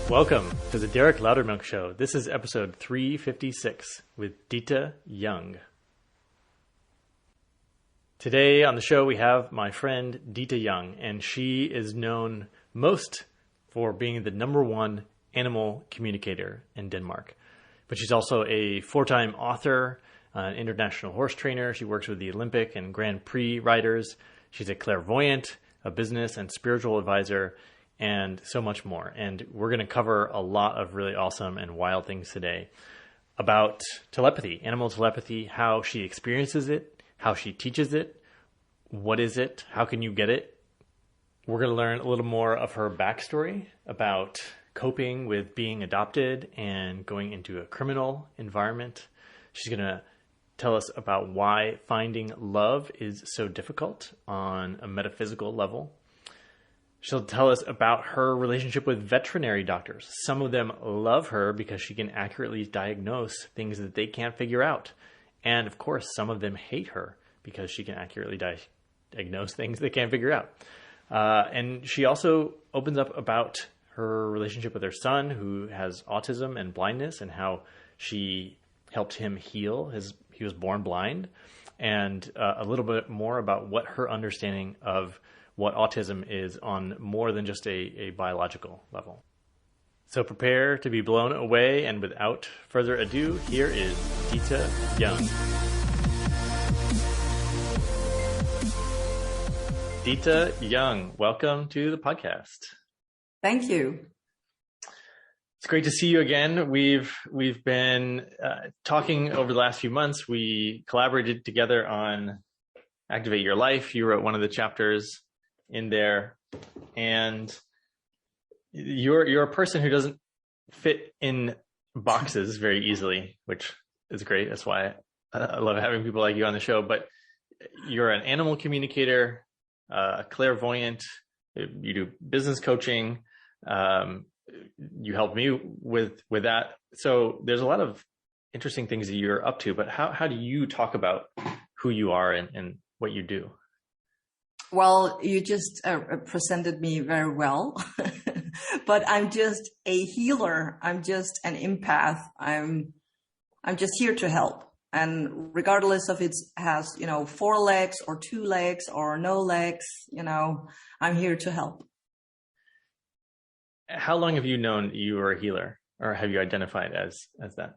Welcome to the Derek Loudermilk Show. This is episode 356 with Ditte Young. Today on the show we have my friend Ditte Young, and she is known most for being the #1 animal communicator in Denmark. But she's also a 4-time author, an international horse trainer. She works with the Olympic and Grand Prix riders. She's a clairvoyant, a business and spiritual advisor, and so much more. And we're going to cover a lot of really awesome and wild things today about telepathy, animal telepathy, how she experiences it, how she teaches it, what is it, how can you get it. We're going to learn a little more of her backstory about coping with being adopted and going into a criminal environment. She's going to tell us about why finding love is so difficult on a metaphysical level. She'll tell us about her relationship with veterinary doctors. Some of them love her because she can accurately diagnose things that they can't figure out. And of course, some of them hate her because she can accurately diagnose things they can't figure out. And she also opens up about her relationship with her son, who has autism and blindness, and how she helped him heal. He was born blind. And a little bit more about what her understanding of what autism is on more than just a biological level. So prepare to be blown away, and without further ado, here is Ditte Young. Ditte Young, welcome to the podcast. Thank you. It's great to see you again. We've been talking over the last few months. We collaborated together on Activate Your Life. You wrote one of the chapters in there, and you're a person who doesn't fit in boxes very easily, which is great. That's why I love having people like you on the show. But you're an animal communicator, clairvoyant. You do business coaching. You helped me with that. So there's a lot of interesting things that you're up to. But how do you talk about who you are and what you do? Well, you just presented me very well, but I'm just a healer. I'm just an empath. I'm just here to help. And regardless of it has, 4 legs or 2 legs or no legs, I'm here to help. How long have you known you were a healer, or have you identified as that?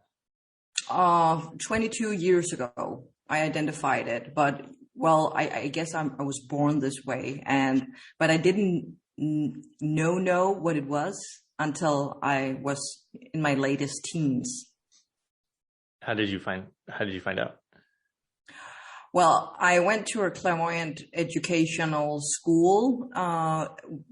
22 years ago, I identified it, but well, I guess I was born this way, but I didn't know what it was until I was in my latest teens. How did you find out? Well, I went to a clairvoyant educational school,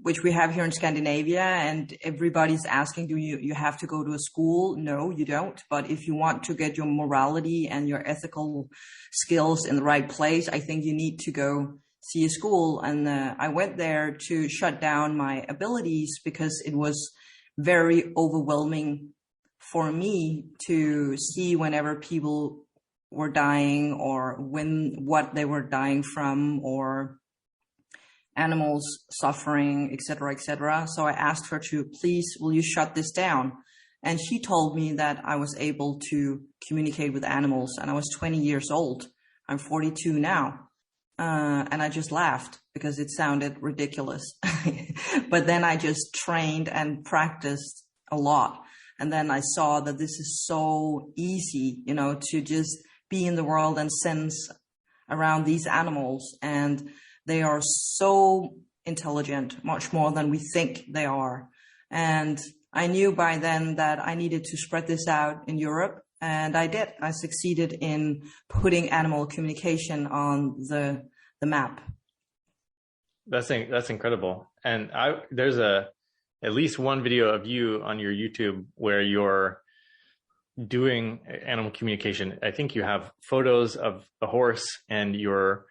which we have here in Scandinavia, and everybody's asking, do you have to go to a school? No, you don't. But if you want to get your morality and your ethical skills in the right place, I think you need to go see a school. And I went there to shut down my abilities because it was very overwhelming for me to see whenever people were dying, or what they were dying from, or animals suffering, etc., etc. So I asked her to, please, will you shut this down? And she told me that I was able to communicate with animals, and I was 20 years old. I'm 42 now. And I just laughed because it sounded ridiculous. But then I just trained and practiced a lot. And then I saw that this is so easy, to just be in the world and sense around these animals. And they are so intelligent, much more than we think they are. And I knew by then that I needed to spread this out in Europe. And I did. I succeeded in putting animal communication on the map. That's incredible. And there's at least one video of you on your YouTube where you're doing animal communication. I think you have photos of the horse, and you're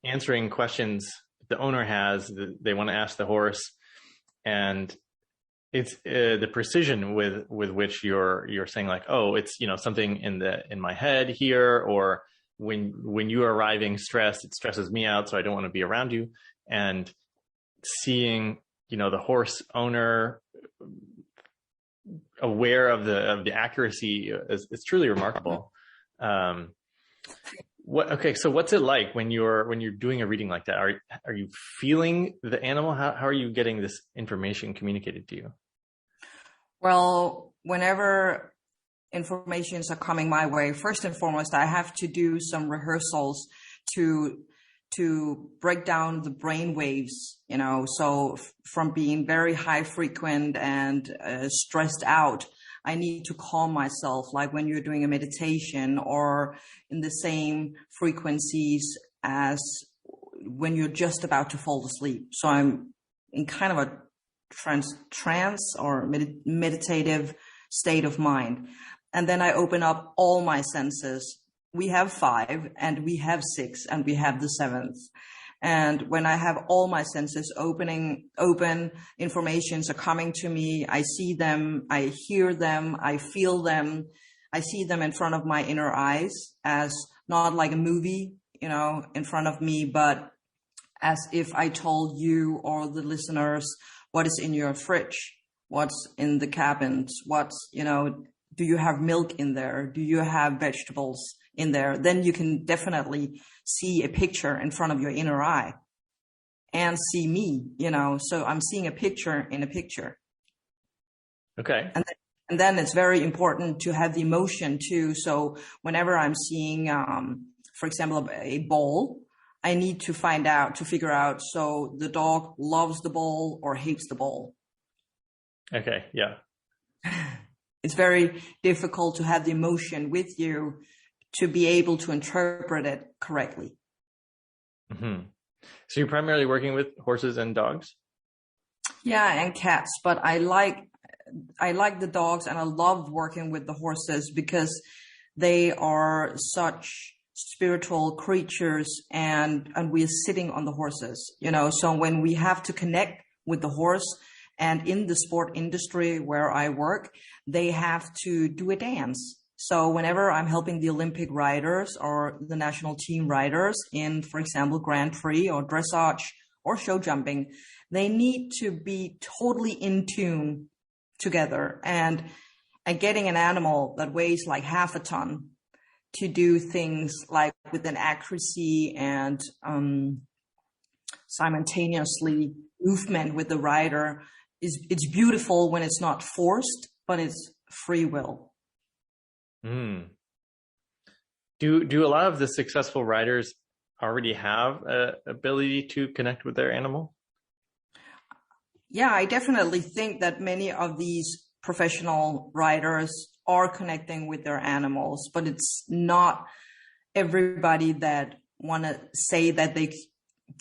answering questions the owner has that they want to ask the horse, and it's the precision with which you're saying, like, oh, it's something in my head here, or when you are arriving stressed, it stresses me out, so I don't want to be around you. And seeing the horse owner aware of the accuracy is truly remarkable. So what's it like when you're doing a reading like that? Are you feeling the animal? How are you getting this information communicated to you? Well, whenever informations are coming my way, first and foremost, I have to do some rehearsals to break down the brain waves, so from being very high frequent and stressed out, I need to calm myself, like when you're doing a meditation or in the same frequencies as when you're just about to fall asleep. So I'm in kind of a trance or meditative state of mind. And then I open up all my senses. We have 5 and we have 6 and we have the 7th. And when I have all my senses open, informations are coming to me. I see them, I hear them, I feel them. I see them in front of my inner eyes as not like a movie, in front of me, but as if I told you or the listeners what is in your fridge, what's in the cabins, do you have milk in there? Do you have vegetables in there? Then you can definitely see a picture in front of your inner eye and see me, so I'm seeing a picture in a picture. Okay. And then it's very important to have the emotion too. So whenever I'm seeing, for example, a bowl, I need to figure out, so the dog loves the bowl or hates the bowl. Okay. Yeah. It's very difficult to have the emotion with you to be able to interpret it correctly. Mm-hmm. So you're primarily working with horses and dogs? Yeah, and cats, but I like the dogs, and I love working with the horses because they are such spiritual creatures, and we're sitting on the horses, so when we have to connect with the horse, and in the sport industry where I work, they have to do a dance. So whenever I'm helping the Olympic riders or the national team riders in, for example, Grand Prix or dressage or show jumping, they need to be totally in tune together. And getting an animal that weighs like half a ton to do things like with an accuracy and simultaneously movement with the rider it's beautiful when it's not forced, but it's free will. Mm. Do a lot of the successful riders already have a ability to connect with their animal? Yeah, I definitely think that many of these professional riders are connecting with their animals, but it's not everybody that want to say that they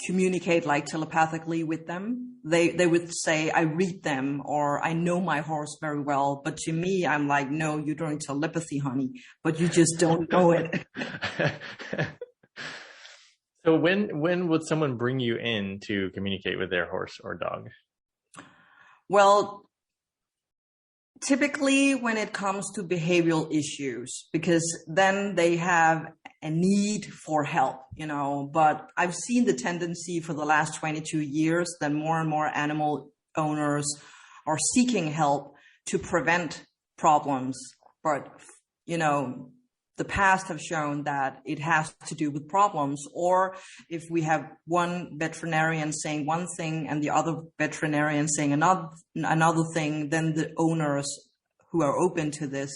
communicate like telepathically with them. They would say, I read them, or I know my horse very well. But to me, I'm like, no, you're doing telepathy, honey, but you just don't know it. So when would someone bring you in to communicate with their horse or dog? Well, typically when it comes to behavioral issues, because then they have a need for help, but I've seen the tendency for the last 22 years that more and more animal owners are seeking help to prevent problems. But, the past have shown that it has to do with problems, or if we have one veterinarian saying one thing and the other veterinarian saying another thing, then the owners who are open to this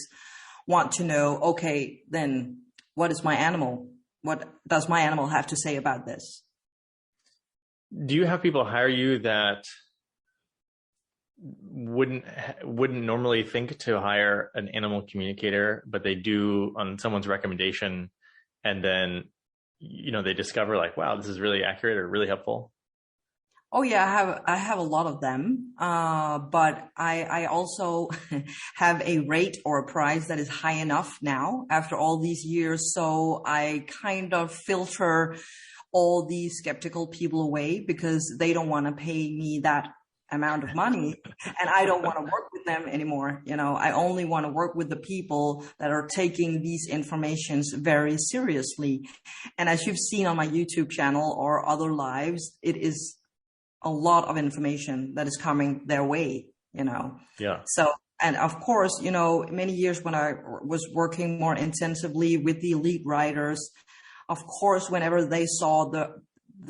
want to know, okay, then what is my animal? What does my animal have to say about this? Do you have people hire you that wouldn't normally think to hire an animal communicator, but they do on someone's recommendation, and then they discover like, wow, this is really accurate or really helpful? Oh yeah, I have a lot of them, but I also have a rate or a price that is high enough now after all these years. So I kind of filter all these skeptical people away because they don't want to pay me that amount of money, and I don't want to work with them anymore. I only want to work with the people that are taking these informations very seriously. And as you've seen on my YouTube channel or other lives, it is a lot of information that is coming their way, Yeah. So And of course, many years when I was working more intensively with the elite riders, of course, whenever they saw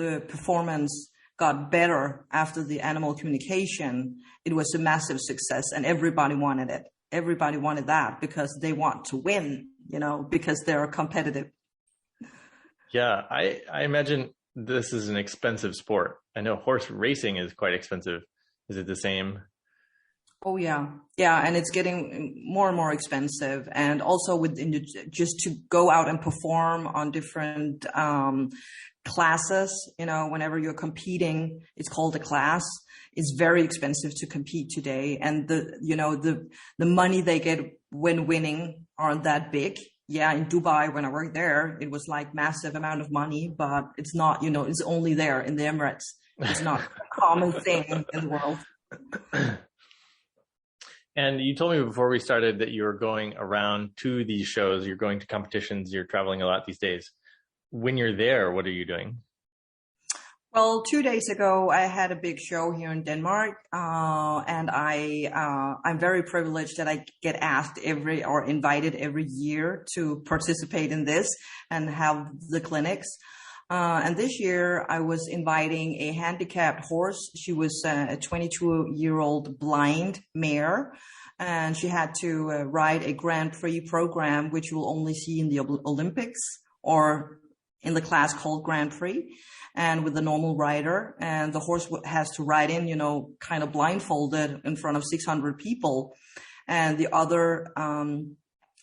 the performance got better after the animal communication, it was a massive success and everybody wanted it. Everybody wanted that because they want to win, because they're competitive. Yeah, I imagine this is an expensive sport. I know horse racing is quite expensive. Is it the same? Oh yeah. Yeah. And it's getting more and more expensive. And also just to go out and perform on different, classes, whenever you're competing, it's called a class. It's very expensive to compete today. And the money they get when winning aren't that big. Yeah. In Dubai, when I worked there, it was like massive amount of money, but it's not, it's only there in the Emirates. It's not a common thing in the world. And you told me before we started that you were going around to these shows, you're going to competitions, you're traveling a lot these days. When you're there, what are you doing? Well, 2 days ago, I had a big show here in Denmark, and I'm very privileged that I get asked invited every year to participate in this and have the clinics. And this year I was inviting a handicapped horse. She was a 22-year-old blind mare, and she had to ride a Grand Prix program, which you will only see in the Olympics or in the class called Grand Prix, and with a normal rider. And the horse has to ride in, kind of blindfolded in front of 600 people. And the other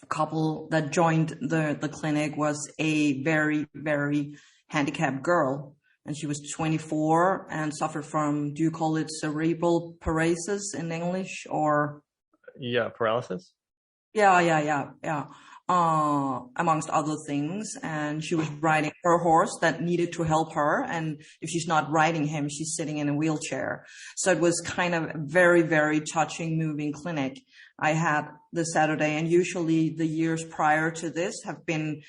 couple that joined the clinic was a very, very handicapped girl. And she was 24 and suffered from, do you call it cerebral paralysis in English, or? Yeah, paralysis? Yeah. Amongst other things. And she was riding her horse that needed to help her. And if she's not riding him, she's sitting in a wheelchair. So it was kind of a very, very touching, moving clinic I had this Saturday. And usually the years prior to this have been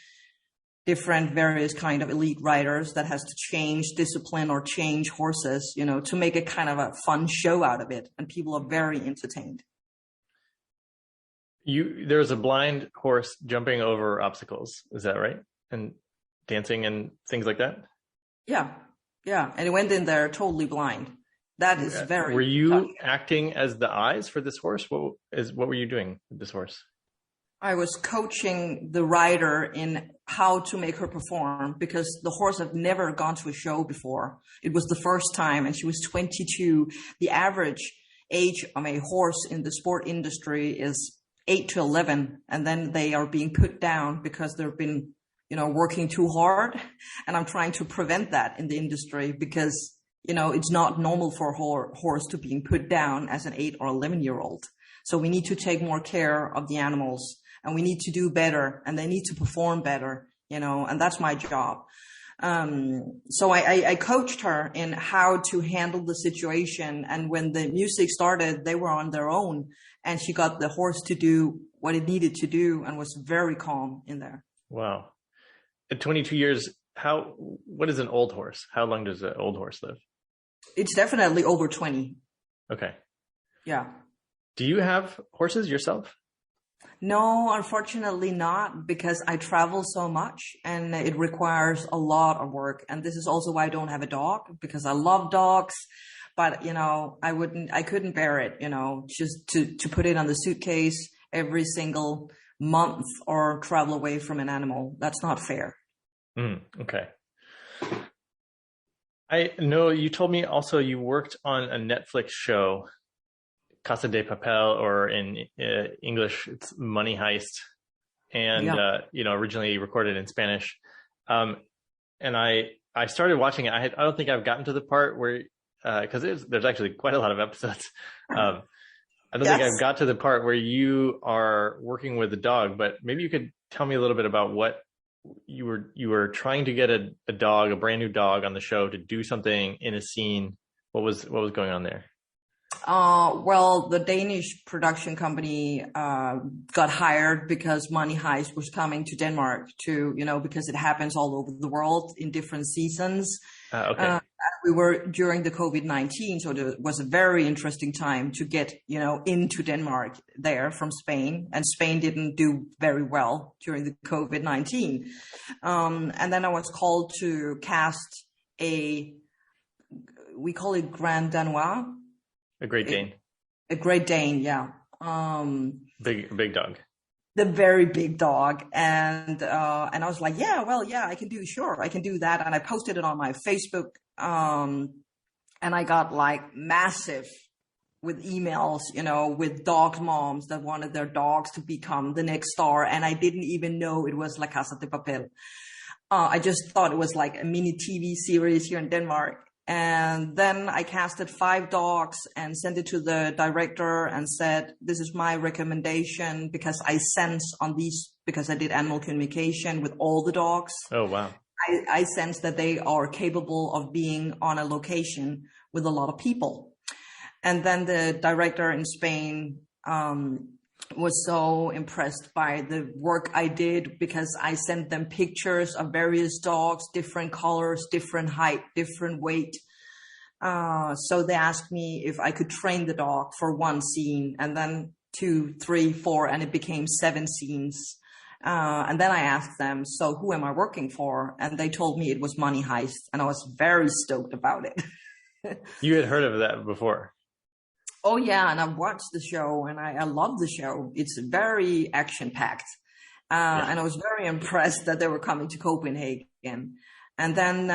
different, various kind of elite riders that has to change discipline or change horses, to make a kind of a fun show out of it. And people are very entertained. There's a blind horse jumping over obstacles. Is that right? And dancing and things like that? Yeah. And it went in there totally blind. That is very. Were you touching. acting as the eyes for this horse? What were you doing with this horse? I was coaching the rider in how to make her perform, because the horse had never gone to a show before. It was the first time, and she was 22. The average age of a horse in the sport industry is 8 to 11, and then they are being put down because they've been, working too hard. And I'm trying to prevent that in the industry because, it's not normal for a horse to be put down as an 8 or 11-year-old. So we need to take more care of the animals, and we need to do better, and they need to perform better, and that's my job. So I coached her in how to handle the situation. And when the music started, they were on their own, and she got the horse to do what it needed to do and was very calm in there. Wow. At 22 years, what is an old horse? How long does an old horse live? It's definitely over 20. Okay. Yeah. Do you have horses yourself? No, unfortunately not, because I travel so much and it requires a lot of work. And this is also why I don't have a dog, because I love dogs. But, I couldn't bear it, just to put it on the suitcase every single month or travel away from an animal. That's not fair. Okay. I know you told me also you worked on a Netflix show, Casa De Papel, or in English, it's Money Heist, and, originally recorded in Spanish. And I started watching it. I don't think I've gotten to the part where, cause there's actually quite a lot of episodes. I don't think I've got to the part where you are working with a dog, but maybe you could tell me a little bit about what you were trying to get a brand new dog on the show to do something in a scene. What was going on there? Well, the Danish production company got hired because Money Heist was coming to Denmark because it happens all over the world in different seasons. Okay. We were during the COVID-19, so it was a very interesting time to get, into Denmark there from Spain, and Spain didn't do very well during the COVID-19. And then I was called to cast we call it Grand Danois. A Great Dane. A Great Dane, yeah. Big dog. The very big dog. And I was like, yeah, I can do that. And I posted it on my Facebook. And I got like massive with emails, with dog moms that wanted their dogs to become the next star. And I didn't even know it was La Casa De Papel. I just thought it was like a mini TV series here in Denmark. And then I casted 5 dogs and sent it to the director and said, this is my recommendation, because I sense on these, because I did animal communication with all the dogs. Oh, wow. I sense that they are capable of being on a location with a lot of people. And then the director in Spain was so impressed by the work I did, because I sent them pictures of various dogs, different colors, different height, different weight. So they asked me if I could train the dog for 1 scene, and then 2, 3, 4, and it became 7 scenes. And then I asked them, so who am I working for? And they told me it was Money Heist, and I was very stoked about it. You had heard of that before? Oh, yeah, and I've watched the show, and I love the show. It's very action-packed. And I was very impressed that they were coming to Copenhagen. And then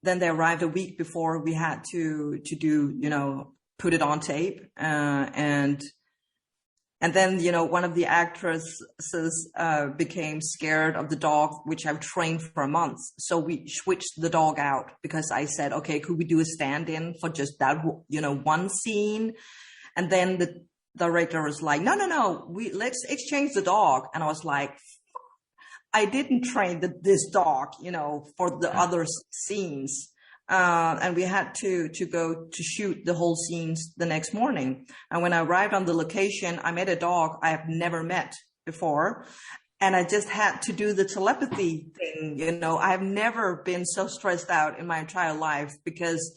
they arrived a week before we had to do, put it on tape. And then, one of the actresses became scared of the dog, which I've trained for a month. So we switched the dog out, because I said, okay, could we do a stand-in for just that, 1 scene? And then the director was like, no, let's exchange the dog. And I was like, I didn't train this dog, for the other scenes. And we had to go to shoot the whole scenes the next morning. And when I arrived on the location, I met a dog I have never met before. And I just had to do the telepathy thing. I have never been so stressed out in my entire life, because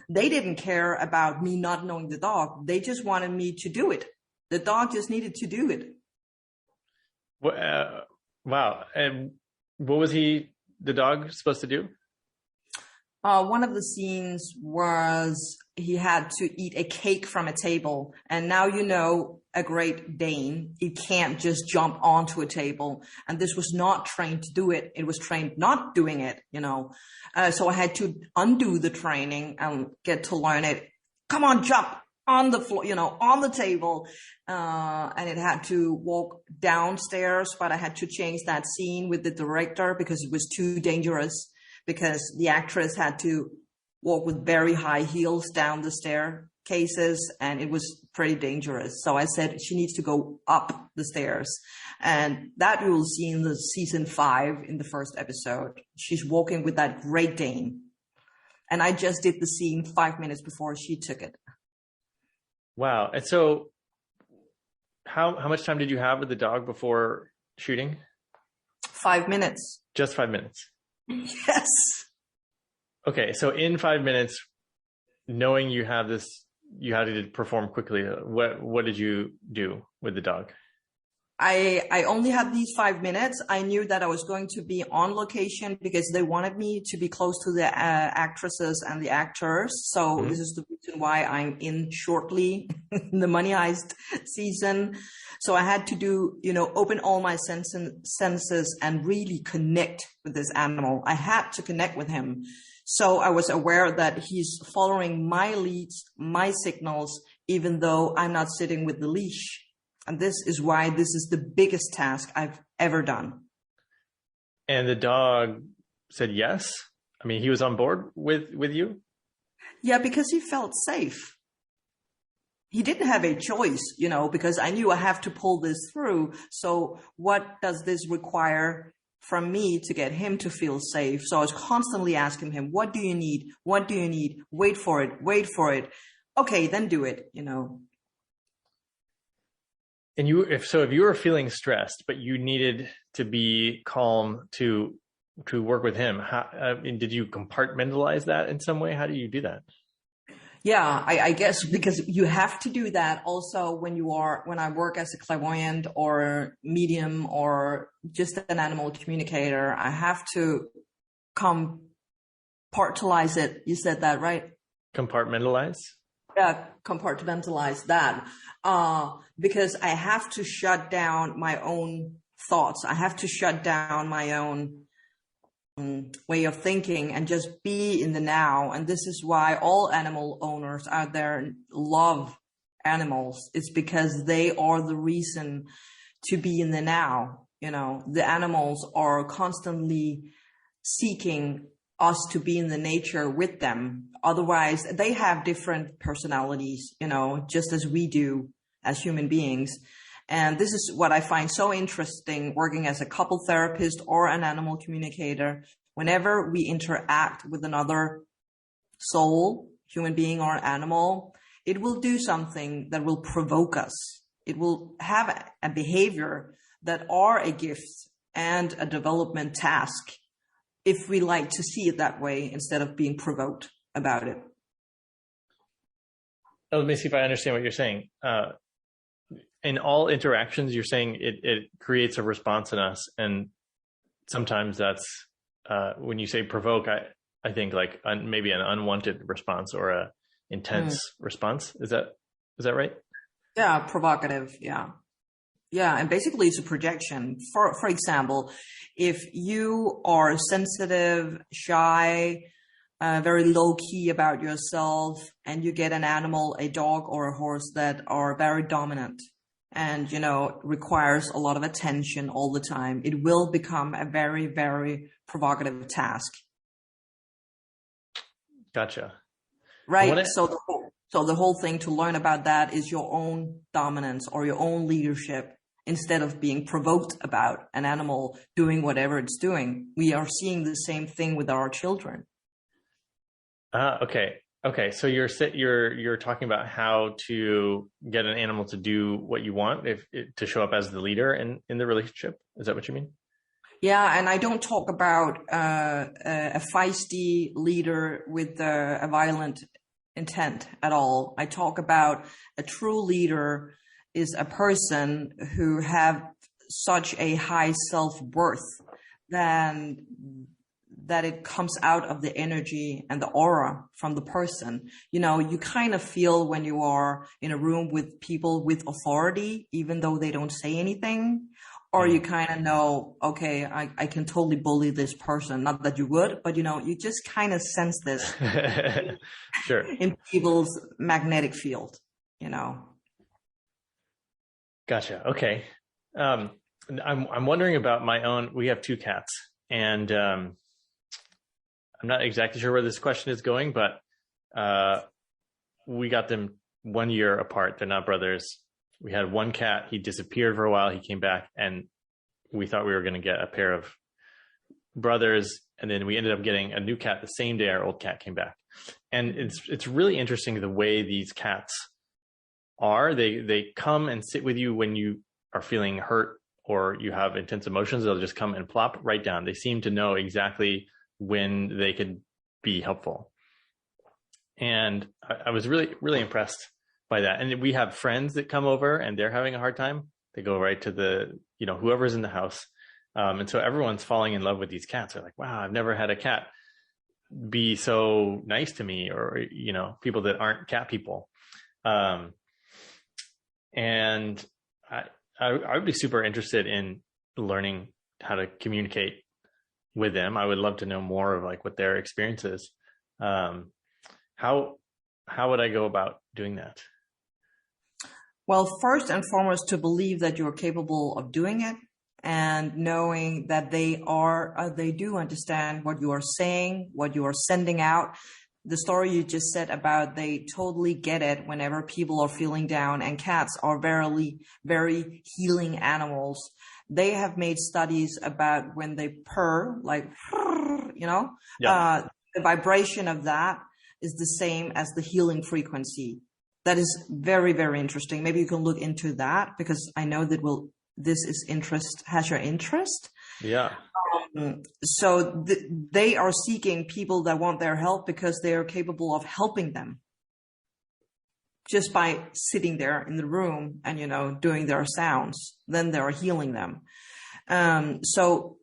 they didn't care about me not knowing the dog. They just wanted me to do it. The dog just needed to do it. Wow. And what was the dog supposed to do? One of the scenes was he had to eat a cake from a table. And now, a Great Dane, it can't just jump onto a table. And this was not trained to do it. It was trained not doing it, So I had to undo the training and get to learn it. Come on, jump on the floor, on the table. And it had to walk downstairs, but I had to change that scene with the director because it was too dangerous. Because the actress had to walk with very high heels down the staircases, and it was pretty dangerous. So I said she needs to go up the stairs. And that you will see in the season 5 in the first episode. She's walking with that Great Dane. And I just did the scene 5 minutes before she took it. Wow. And so how much time did you have with the dog before shooting? 5 minutes. Just 5 minutes. Yes. Okay, so in 5 minutes, knowing you had to perform quickly, what did you do with the dog? I only had these 5 minutes. I knew that I was going to be on location because they wanted me to be close to the actresses and the actors. So This is the reason why I'm in shortly in the Money Heist season. So I had to do, open all my senses and really connect with this animal. I had to connect with him. So I was aware that he's following my leads, my signals, even though I'm not sitting with the leash. And this is why this is the biggest task I've ever done. And the dog said yes? I mean, he was on board with you? Yeah, because he felt safe. He didn't have a choice, because I knew I have to pull this through. So what does this require from me to get him to feel safe? So I was constantly asking him, what do you need? What do you need? Wait for it. Wait for it. okay, then do it, And if you were feeling stressed, but you needed to be calm to work with him, did you compartmentalize that in some way? How do you do that? Yeah, I guess because you have to do that also when I work as a clairvoyant or medium or just an animal communicator, I have to compartmentalize it. You said that, right? Compartmentalize? Yeah, compartmentalize that. Because I have to shut down my own thoughts. I have to shut down my own way of thinking and just be in the now. And this is why all animal owners out there love animals. It's because they are the reason to be in the now. The animals are constantly seeking us to be in the nature with them. Otherwise, they have different personalities, just as we do as human beings. And this is what I find so interesting working as a couple therapist or an animal communicator. Whenever we interact with another soul, human being or animal, it will do something that will provoke us. It will have a behavior that are a gift and a development task if we like to see it that way instead of being provoked about it. Let me see if I understand what you're saying. In all interactions, you're saying it creates a response in us. And sometimes that's, when you say provoke, I think like maybe an unwanted response or a intense response. Is that right? Yeah, provocative. Yeah. Yeah, and basically it's a projection. For example, if you are sensitive, shy, very low key about yourself, and you get an animal, a dog or a horse that are very dominant and, requires a lot of attention all the time, it will become a very, very provocative task. Gotcha. Right. So the whole thing to learn about that is your own dominance or your own leadership. Instead of being provoked about an animal doing whatever it's doing, we are seeing the same thing with our children. Okay. So you're talking about how to get an animal to do what you want, to show up as the leader in the relationship. Is that what you mean? Yeah, and I don't talk about a feisty leader with a violent intent at all. I talk about a true leader is a person who have such a high self-worth that it comes out of the energy and the aura from the person. You kind of feel when you are in a room with people with authority, even though they don't say anything, or you kind of know, okay, I can totally bully this person. Not that you would, but you just kind of sense this sure. in people's magnetic field, Gotcha. Okay. I'm wondering about my own. We have 2 cats, and I'm not exactly sure where this question is going, but we got them 1 year apart. They're not brothers. We had one cat. He disappeared for a while. He came back, and we thought we were going to get a pair of brothers, and then we ended up getting a new cat the same day our old cat came back. And it's really interesting the way these cats are. They come and sit with you when you are feeling hurt or you have intense emotions. They'll just come and plop right down. They seem to know exactly when they could be helpful. And I was really, really impressed by that. And we have friends that come over and they're having a hard time. They go right to whoever's in the house. And so everyone's falling in love with these cats. They're like, wow, I've never had a cat be so nice to me, or, people that aren't cat people. And I would be super interested in learning how to communicate with them. I would love to know more of like what their experience is. How would I go about doing that? Well, first and foremost, to believe that you're capable of doing it, and knowing that they do understand what you are saying, what you are sending out. The story you just said about they totally get it whenever people are feeling down, and cats are very, very healing animals. They have made studies about when they purr, like, the vibration of that is the same as the healing frequency. That is very, very interesting. Maybe you can look into that, because I know that has your interest. Yeah. So they are seeking people that want their help because they are capable of helping them just by sitting there in the room and, doing their sounds. Then they are healing them. So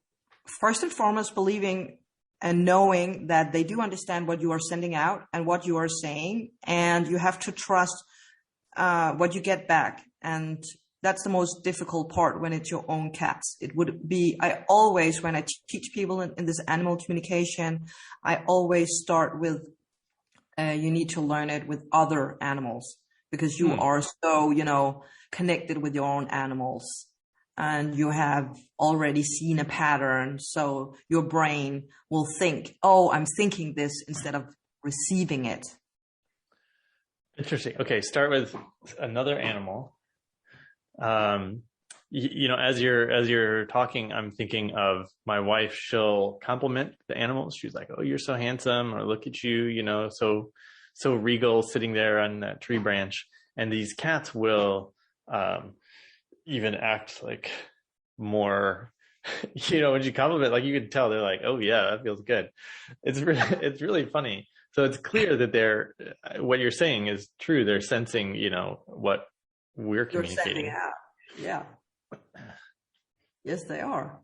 first and foremost, believing and knowing that they do understand what you are sending out and what you are saying, and you have to trust what you get back. And that's the most difficult part when it's your own cats. It would be, when I teach people in this animal communication, I always start with, you need to learn it with other animals, because you are so, connected with your own animals, and you have already seen a pattern. So your brain will think, oh, I'm thinking this, instead of receiving it. Interesting. Okay. Start with another animal. As you're talking, I'm thinking of my wife. She'll compliment the animals. She's like, "Oh, you're so handsome," or "Look at you, so regal, sitting there on that tree branch." And these cats will, even act like more, when you compliment, like, you can tell they're like, "Oh yeah, that feels good." It's really funny. So it's clear that what you're saying is true. They're sensing, what we're communicating. Yeah. Yes, they are.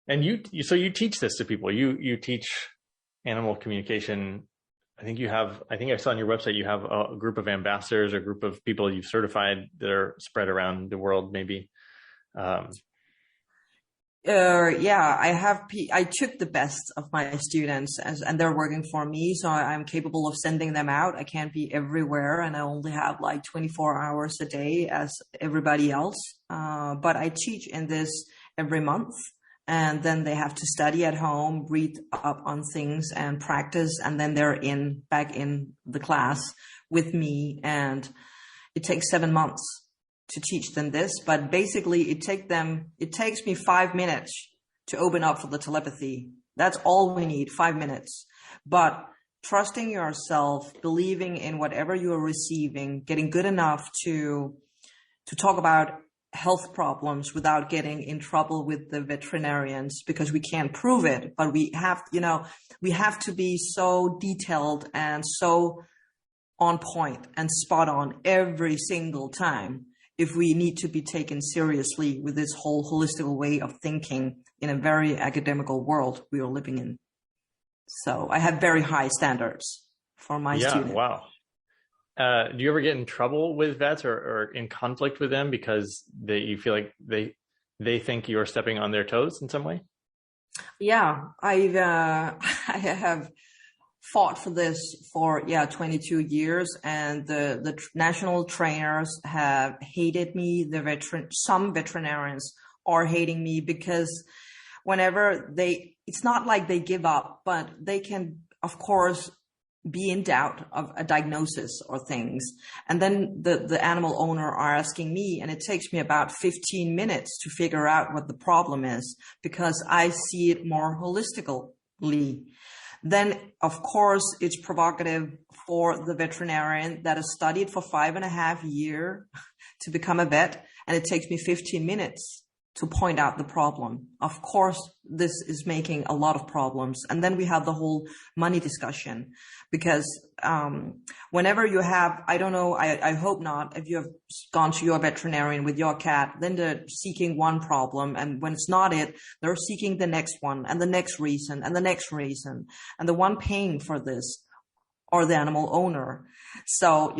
And so you teach this to people. You teach animal communication. I think I saw on your website you have a group of ambassadors, or a group of people you've certified that are spread around the world, maybe. I took the best of my students, and they're working for me, so I'm capable of sending them out. I can't be everywhere, and I only have like 24 hours a day as everybody else. But I teach in this every month, and then they have to study at home, read up on things and practice, and then they're back in the class with me, and it takes 7 months to teach them this. But basically it takes me 5 minutes to open up for the telepathy. That's all we need, 5 minutes. But trusting yourself, believing in whatever you are receiving, getting good enough to talk about health problems without getting in trouble with the veterinarians, because we can't prove it, but we have to be so detailed and so on point and spot on every single time, if we need to be taken seriously with this whole holistic way of thinking in a very academical world we are living in. So I have very high standards for my students. Wow. Do you ever get in trouble with vets or in conflict with them because you feel like they think you're stepping on their toes in some way? Yeah, I have fought for this for 22 years, and the national trainers have hated me. Some veterinarians are hating me, because whenever it's not like they give up, but they can, of course, be in doubt of a diagnosis or things. And then the animal owner are asking me, and it takes me about 15 minutes to figure out what the problem is, because I see it more holistically. Then, of course, it's provocative for the veterinarian that has studied for 5.5 years to become a vet, and it takes me 15 minutes to point out the problem. Of course, this is making a lot of problems. And then we have the whole money discussion, because whenever you have, I don't know, I hope not, if you have gone to your veterinarian with your cat, then they're seeking one problem, and when it's not it, they're seeking the next one and the next reason and the next reason. And the one paying for this are the animal owner. So,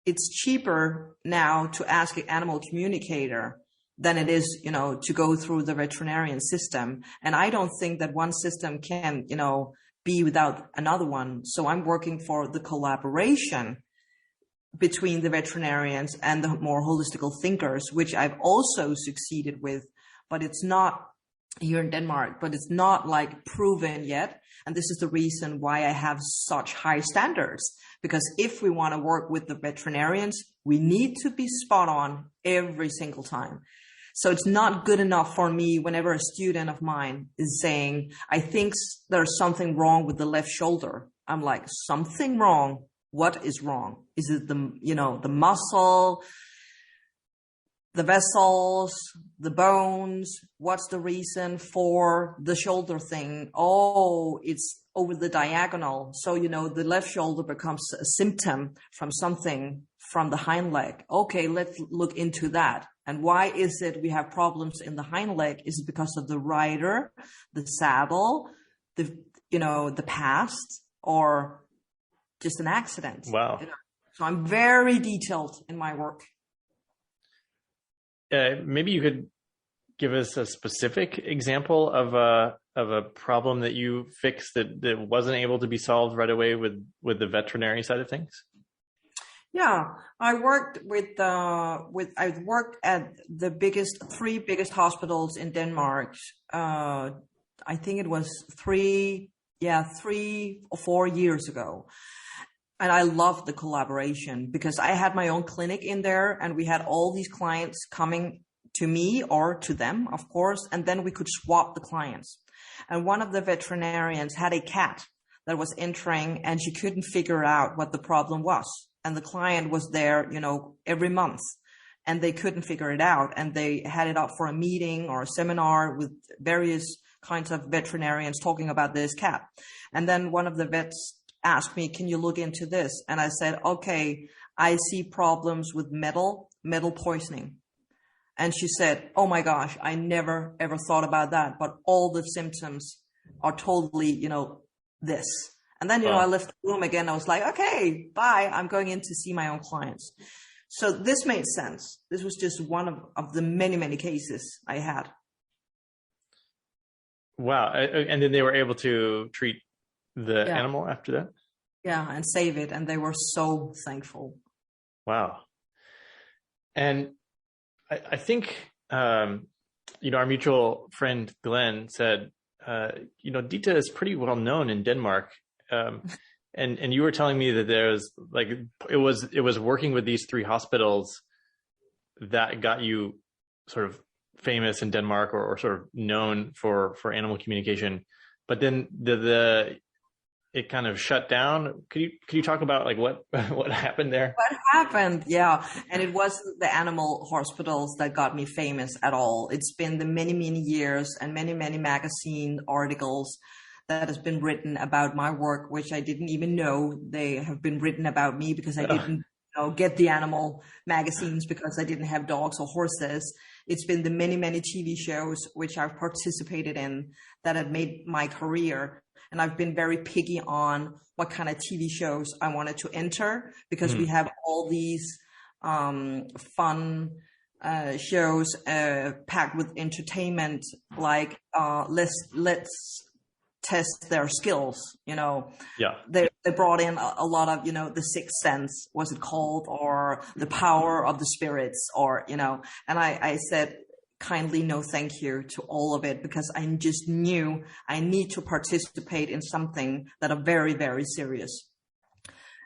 it's cheaper now to ask an animal communicator than it is, to go through the veterinarian system. And I don't think that one system can, be without another one. So I'm working for the collaboration between the veterinarians and the more holistical thinkers, which I've also succeeded with, but it's not here in Denmark, but it's not like proven yet. And this is the reason why I have such high standards, because if we want to work with the veterinarians, we need to be spot on every single time. So it's not good enough for me whenever a student of mine is saying, I think there's something wrong with the left shoulder. I'm like, something wrong. What is wrong? Is it the muscle, the vessels, the bones? What's the reason for the shoulder thing? Oh, it's over the diagonal. So, the left shoulder becomes a symptom from something from the hind leg. Okay, let's look into that. And why is it we have problems in the hind leg? Is it because of the rider, the saddle, the past, or just an accident? Wow. So I'm very detailed in my work. Maybe you could give us a specific example of a problem that you fixed that wasn't able to be solved right away with the veterinary side of things. Yeah, I worked I worked at the three biggest hospitals in Denmark. I think it was 3 or 4 years ago. And I loved the collaboration because I had my own clinic in there, and we had all these clients coming to me or to them, of course, and then we could swap the clients. And one of the veterinarians had a cat that was entering, and she couldn't figure out what the problem was. And the client was there, every month, and they couldn't figure it out. And they had it up for a meeting or a seminar with various kinds of veterinarians talking about this cat. And then one of the vets asked me, can you look into this? And I said, okay, I see problems with metal poisoning. And she said, oh my gosh, I never ever thought about that. But all the symptoms are totally, this. And then, I left the room again. I was like, okay, bye. I'm going in to see my own clients. So this made sense. This was just one of the many, many cases I had. Wow. And then they were able to treat the animal after that? Yeah, and save it. And they were so thankful. Wow. And I think, our mutual friend Glenn said, Ditte is pretty well known in Denmark. And you were telling me that there's it was working with these 3 hospitals that got you sort of famous in Denmark or sort of known for animal communication. But then it kind of shut down. Could you talk about what happened there? What happened? Yeah. And it wasn't the animal hospitals that got me famous at all. It's been the many, many years and many, many magazine articles that has been written about my work, which I didn't even know they have been written about me because I didn't get the animal magazines because I didn't have dogs or horses. It's been the many, many TV shows which I've participated in that have made my career. And I've been very picky on what kind of TV shows I wanted to enter because we have all these fun shows packed with entertainment, like let's test their skills. Yeah. They brought in a lot of the Sixth Sense, was it called, or the power of the spirits, or and I said kindly no thank you to all of it because I just knew I need to participate in something that are very, very serious.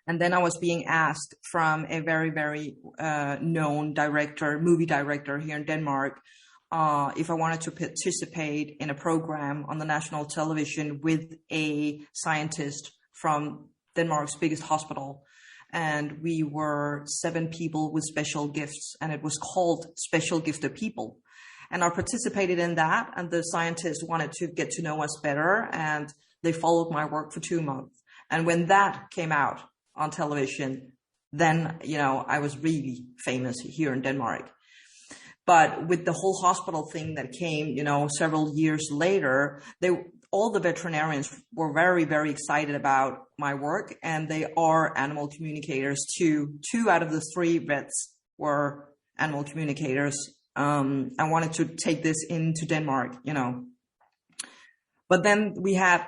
And then I was being asked from a very, very known movie director here in Denmark, if I wanted to participate in a program on the national television with a scientist from Denmark's biggest hospital. And we were 7 people with special gifts, and it was called Special Gifted People. And I participated in that, and the scientists wanted to get to know us better, and they followed my work for 2 months. And when that came out on television, then, I was really famous here in Denmark. But with the whole hospital thing that came, several years later, all the veterinarians were very, very excited about my work, and they are animal communicators too. 2 out of the 3 vets were animal communicators. I wanted to take this into Denmark, But then we had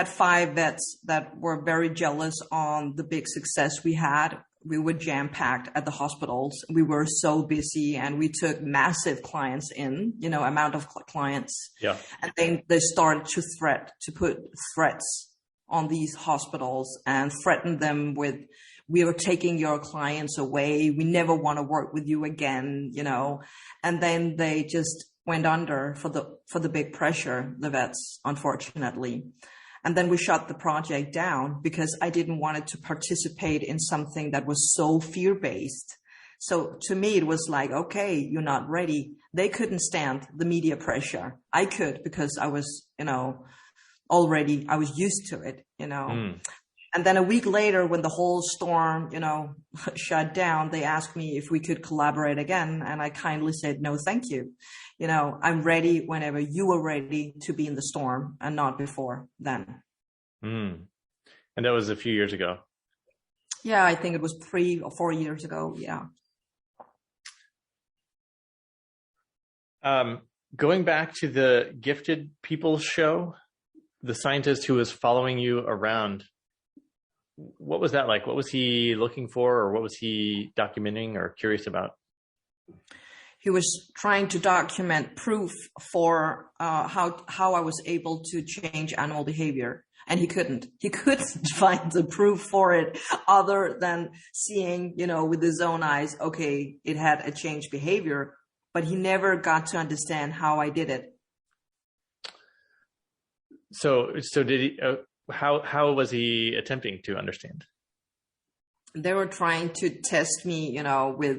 5 vets that were very jealous on the big success we had. We were jam-packed at the hospitals. We were so busy, and we took massive clients in, amount of clients. Yeah. And then they started to put threats on these hospitals and threaten them with, we are taking your clients away. We never want to work with you again, And then they just went under for the big pressure, the vets, unfortunately. And then we shut the project down because I didn't want it to participate in something that was so fear-based. So to me, it was like, okay, you're not ready. They couldn't stand the media pressure. I could, because I was, already, I was used to it, And then a week later, when the whole storm, shut down, they asked me if we could collaborate again. And I kindly said, no, thank you. I'm ready whenever you are ready to be in the storm, and not before then. And that was a few years ago. Yeah, I think it was 3 or 4 years ago. Yeah. Going back to the Gifted People show, the scientist who was following you around, what was that like? What was he looking for, or what was he documenting or curious about? He was trying to document proof for how I was able to change animal behavior. And he couldn't find the proof for it other than seeing, with his own eyes, okay, it had a changed behavior, but he never got to understand how I did it. So did he, how was he attempting to understand? They were trying to test me, with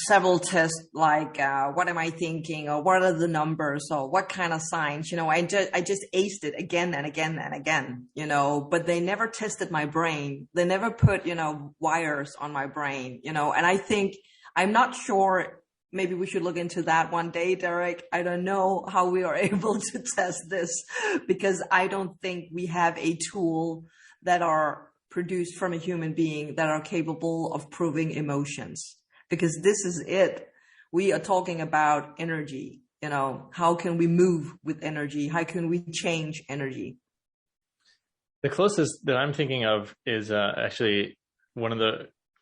several tests, like what am I thinking, or what are the numbers, or what kind of signs, I just aced it again and again and again, but they never tested my brain. They never put, wires on my brain, and I think, I'm not sure, maybe we should look into that one day, Derek. I don't know how we are able to test this, because I don't think we have a tool that are produced from a human being that are capable of proving emotions. Because this is it. We are talking about energy. How can we move with energy? How can we change energy? The closest that I'm thinking of is actually one of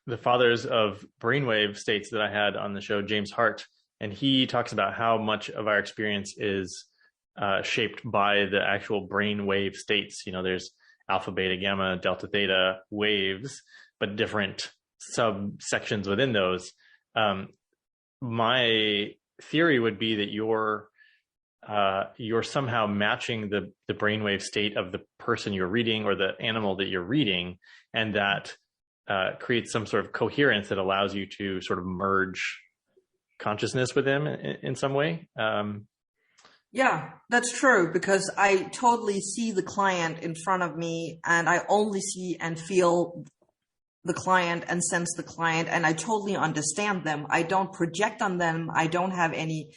the fathers of brainwave states that I had on the show, James Hart. And he talks about how much of our experience is shaped by the actual brainwave states. There's alpha, beta, gamma, delta, theta waves, but different subsections within those. My theory would be that you're somehow matching the brainwave state of the person you're reading or the animal that you're reading, and that creates some sort of coherence that allows you to sort of merge consciousness with them in some way. Yeah, that's true, because I totally see the client in front of me, and I only see and feel the client and sense the client, and I totally understand them. I don't project on them. I don't have any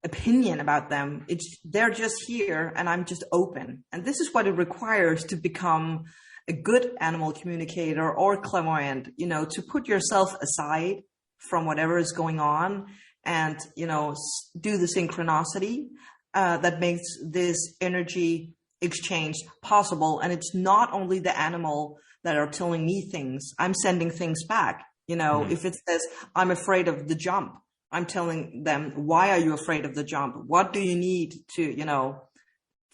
opinion about them. They're just here, and I'm just open. And this is what it requires to become a good animal communicator or clairvoyant, to put yourself aside from whatever is going on, and, do the synchronicity that makes this energy exchange possible. And it's not only the animal that are telling me things. I'm sending things back. If it says, I'm afraid of the jump, I'm telling them, why are you afraid of the jump? What do you need to,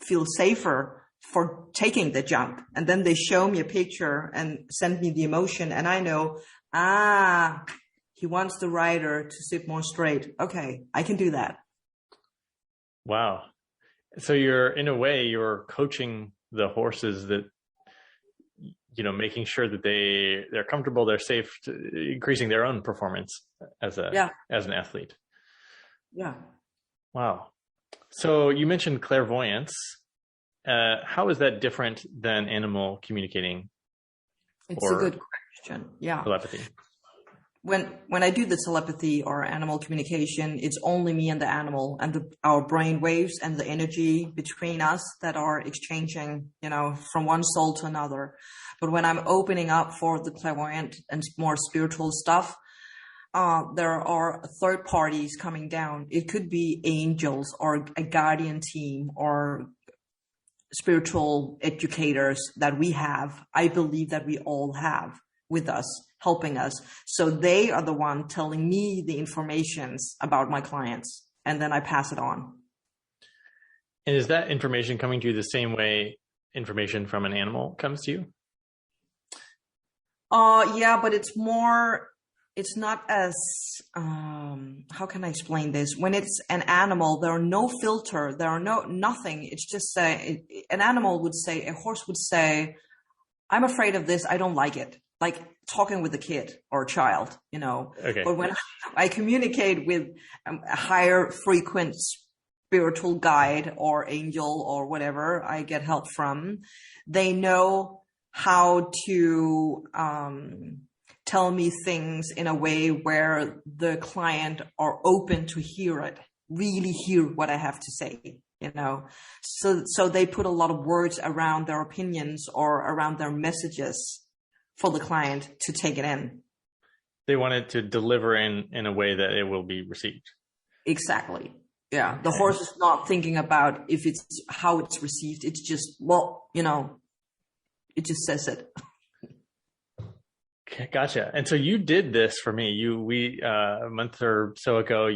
feel safer for taking the jump? And then they show me a picture and send me the emotion. And I know, he wants the rider to sit more straight. Okay, I can do that. Wow. So in a way, you're coaching the horses that, making sure that they're comfortable, they're safe, increasing their own performance as an athlete. Yeah. Wow. So you mentioned clairvoyance. How is that different than animal communicating? It's a good question. Yeah. Telepathy. When I do the telepathy or animal communication, it's only me and the animal, and our brain waves and the energy between us that are exchanging, from one soul to another. But when I'm opening up for the clairvoyant and more spiritual stuff, there are third parties coming down. It could be angels or a guardian team or spiritual educators that we have. I believe that we all have with us, helping us. So they are the one telling me the informations about my clients, and then I pass it on. And is that information coming to you the same way information from an animal comes to you? Yeah, but it's more it's not as, how can I explain this? When it's an animal, there are no filter, there are nothing. It's just an animal would say, a horse would say, I'm afraid of this. I don't like it. Like talking with a kid or a child, you know. Okay. But when I communicate with a higher frequent spiritual guide or angel or whatever I get help from, they know how to tell me things in a way where the client are open to hear it, really hear what I have to say, you know. So they put a lot of words around their opinions or around their messages for the client to take it in. They want it to deliver in a way that it will be received. Exactly. Yeah. The horse is not thinking about if it's how it's received. It's just, well, you know, it just says it. Gotcha. And so you did this for me. We a month or so ago,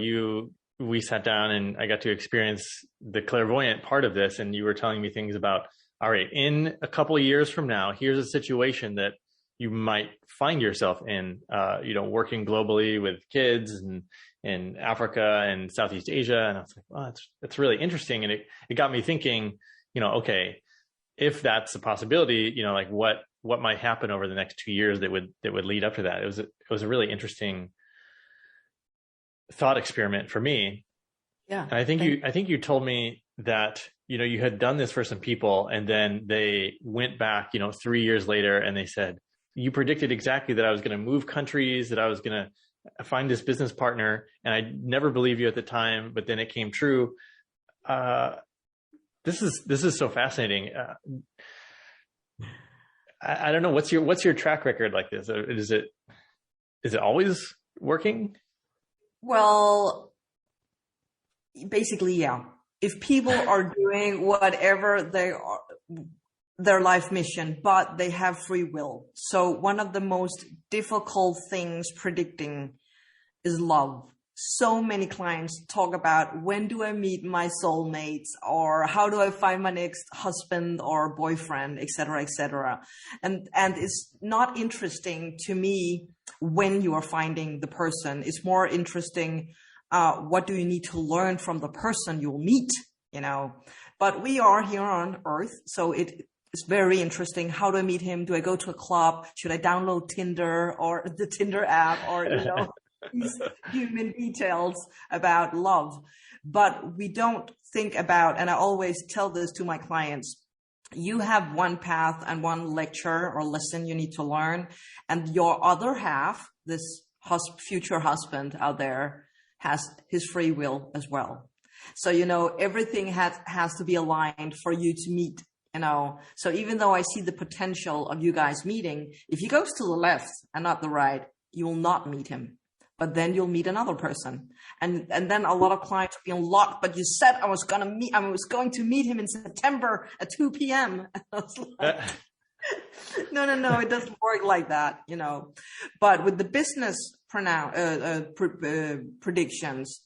we sat down and I got to experience the clairvoyant part of this. And you were telling me things about, all right, in a couple of years from now, here's a situation that you might find yourself in, working globally with kids and in Africa and Southeast Asia. And I was like, well, that's really interesting. And it got me thinking, okay, if that's a possibility, like what might happen over the next 2 years that would lead up to that. It was a really interesting thought experiment for me. Yeah. And I think you told me that, you had done this for some people and then they went back, 3 years later and they said, you predicted exactly that I was going to move countries, that I was going to find this business partner. And I never believed you at the time, but then it came true. This is so fascinating. I don't know. What's your track record like this? Is it always working? Well, basically, yeah. If people are doing whatever their life mission, but they have free will. So one of the most difficult things predicting is love. So many clients talk about, when do I meet my soulmates, or how do I find my next husband or boyfriend, et cetera, et cetera. And it's not interesting to me when you are finding the person. It's more interesting, what do you need to learn from the person you'll meet, But we are here on Earth, so it's very interesting. How do I meet him? Do I go to a club? Should I download Tinder or the Tinder app, or, these human details about love? But we don't think about, and I always tell this to my clients, you have one path and one lecture or lesson you need to learn, and your other half, this future husband out there, has his free will as well. So, everything has to be aligned for you to meet, So even though I see the potential of you guys meeting, if he goes to the left and not the right, you will not meet him. But then you'll meet another person. And then a lot of clients will be unlocked, but you said I was going to meet him in September at 2 p.m. And I was like, no, it doesn't work like that, But with the business predictions,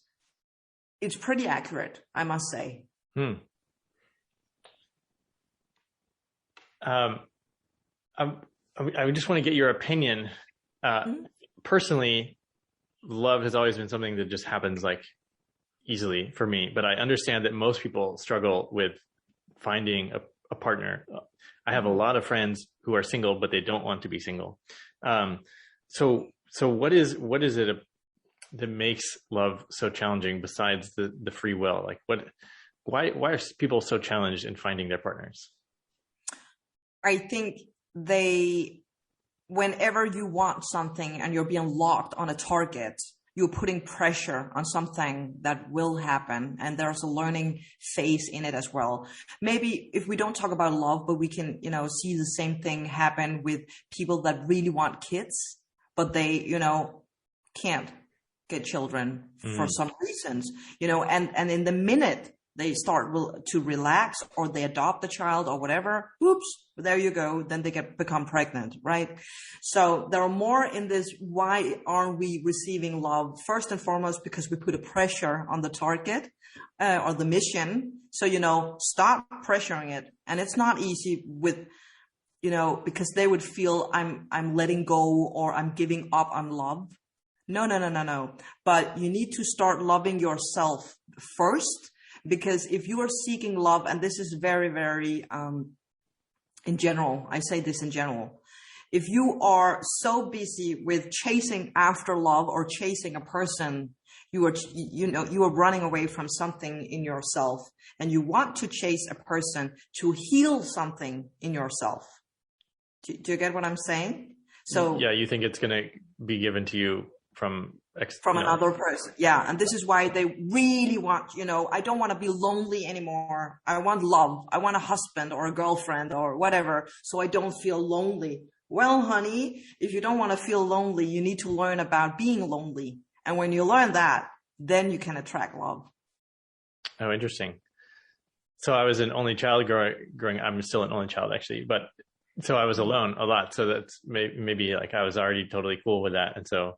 it's pretty accurate, I must say. I just want to get your opinion. Personally, love has always been something that just happens like easily for me, but I understand that most people struggle with finding a partner. I have a lot of friends who are single, but they don't want to be single. So what is it that makes love so challenging besides the free will? Like why are people so challenged in finding their partners? I think whenever you want something and you're being locked on a target, you're putting pressure on something that will happen. And there's a learning phase in it as well. Maybe if we don't talk about love, but we can, see the same thing happen with people that really want kids, but they, can't get children for some reasons, and in the minute they start to relax or they adopt the child or whatever, whoops, there you go. Then they become pregnant, right? So there are more in this. Why aren't we receiving love? First and foremost, because we put a pressure on the target or the mission. So, stop pressuring it. And it's not easy with, because they would feel I'm letting go or I'm giving up on love. No. But you need to start loving yourself first, because if you are seeking love, and this is very, very, in general, I say this in general, if you are so busy with chasing after love or chasing a person, you are running away from something in yourself, and you want to chase a person to heal something in yourself. Do you get what I'm saying? So yeah, you think it's going to be given to you from another person. Yeah. And this is why they really want, I don't want to be lonely anymore. I want love. I want a husband or a girlfriend or whatever, so I don't feel lonely. Well, honey, if you don't want to feel lonely, you need to learn about being lonely. And when you learn that, then you can attract love. Oh, interesting. So I was an only child growing. I'm still an only child, actually, but so I was alone a lot. So that's maybe like I was already totally cool with that, and so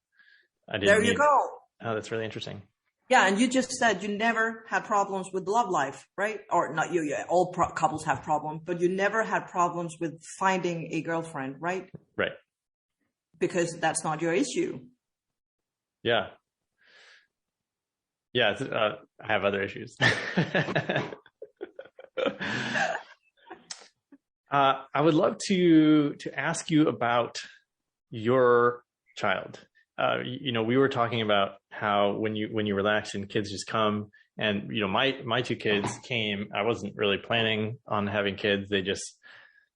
I didn't. There you go. Oh, that's really interesting. Yeah, and you just said you never had problems with love life, right? Or not you. Yeah, all couples have problems, but you never had problems with finding a girlfriend, right? Right. Because that's not your issue. Yeah. Yeah, I have other issues. I would love to ask you about your child. We were talking about how when you relax and kids just come, and my two kids came. I wasn't really planning on having kids. They just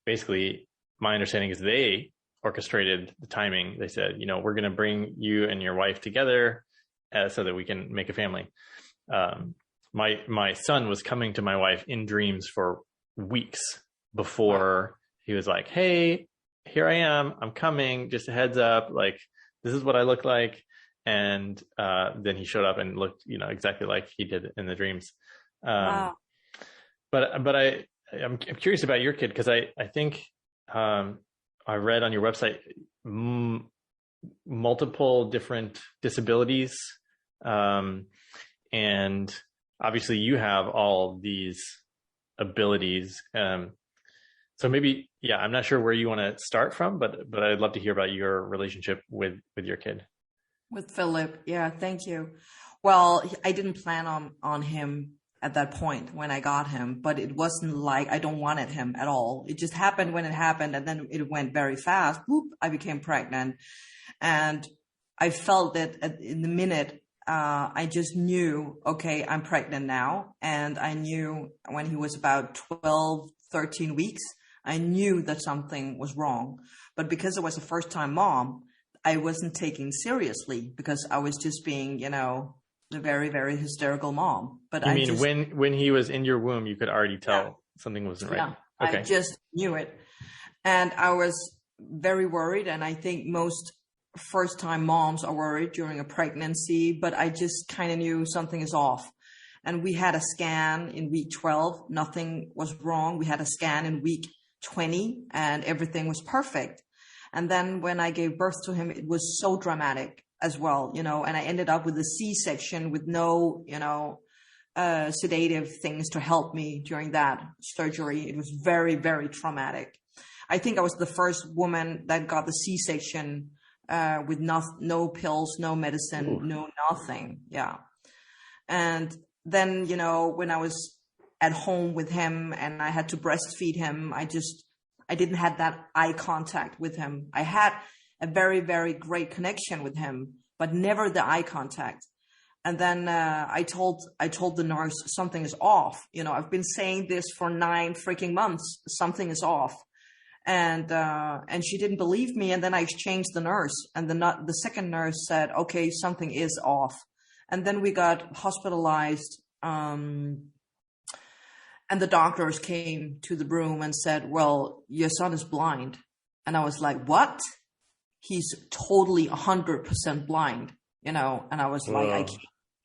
basically, my understanding is they orchestrated the timing. They said, we're going to bring you and your wife together so that we can make a family. My son was coming to my wife in dreams for weeks before he was like, hey, here I am. I'm coming. Just a heads up. Like, this is what I look like. And then he showed up and looked, exactly like he did in the dreams. Wow. But I'm curious about your kid, because I think I read on your website multiple different disabilities. And obviously you have all these abilities. So maybe, I'm not sure where you want to start from, but I'd love to hear about your relationship with your kid. With Philip. Yeah. Thank you. Well, I didn't plan on him at that point when I got him, but it wasn't like I don't wanted him at all. It just happened when it happened, and then it went very fast. Whoop, I became pregnant, and I felt that in the minute, I just knew, okay, I'm pregnant now. And I knew when he was about 12, 13 weeks, I knew that something was wrong. But because I was a first-time mom, I wasn't taken seriously, because I was just being, the very, very hysterical mom. But you mean when he was in your womb, you could already tell something wasn't right? Yeah, okay. I just knew it. And I was very worried. And I think most first-time moms are worried during a pregnancy, but I just kind of knew something is off. And we had a scan in week 12. Nothing was wrong. We had a scan in week 20 and everything was perfect. And then when I gave birth to him, it was so dramatic as well, and I ended up with a C-section with no, sedative things to help me during that surgery. It was very, very traumatic. I think I was the first woman that got the C-section with no pills, no medicine, Ooh. no nothing. Yeah. And then, when I was at home with him and I had to breastfeed him, I didn't have that eye contact with him. I had a very, very great connection with him, but never the eye contact. And then I told the nurse, something is off. I've been saying this for 9 freaking months. Something is off. And she didn't believe me. And then I exchanged the nurse, and the second nurse said, okay, something is off. And then we got hospitalized. And the doctors came to the room and said, well, your son is blind. And I was like, what? He's totally 100% blind, and I was like,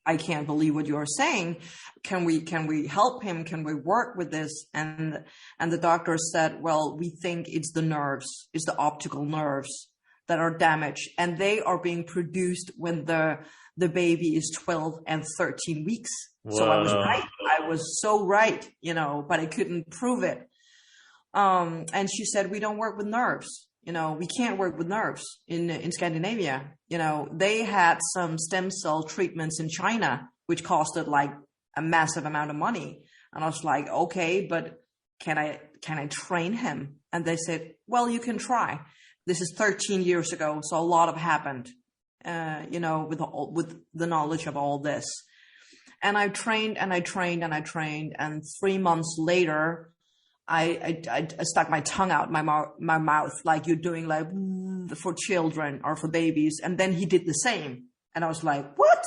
I can't believe what you're saying. Can we help him? Can we work with this? And the doctor said, well, we think it's the nerves, it's the optical nerves that are damaged, and they are being produced when the baby is 12 and 13 weeks. Whoa. So I was right. I was so right, but I couldn't prove it. And she said, we don't work with nerves. we can't work with nerves in Scandinavia. They had some stem cell treatments in China, which costed like a massive amount of money. And I was like, okay, but can I train him? And they said, well, you can try. This is 13 years ago, so a lot have happened, with the knowledge of all this. And I trained and I trained and I trained. And 3 months later, I stuck my tongue out my mouth, like you're doing like for children or for babies. And then he did the same. And I was like, what?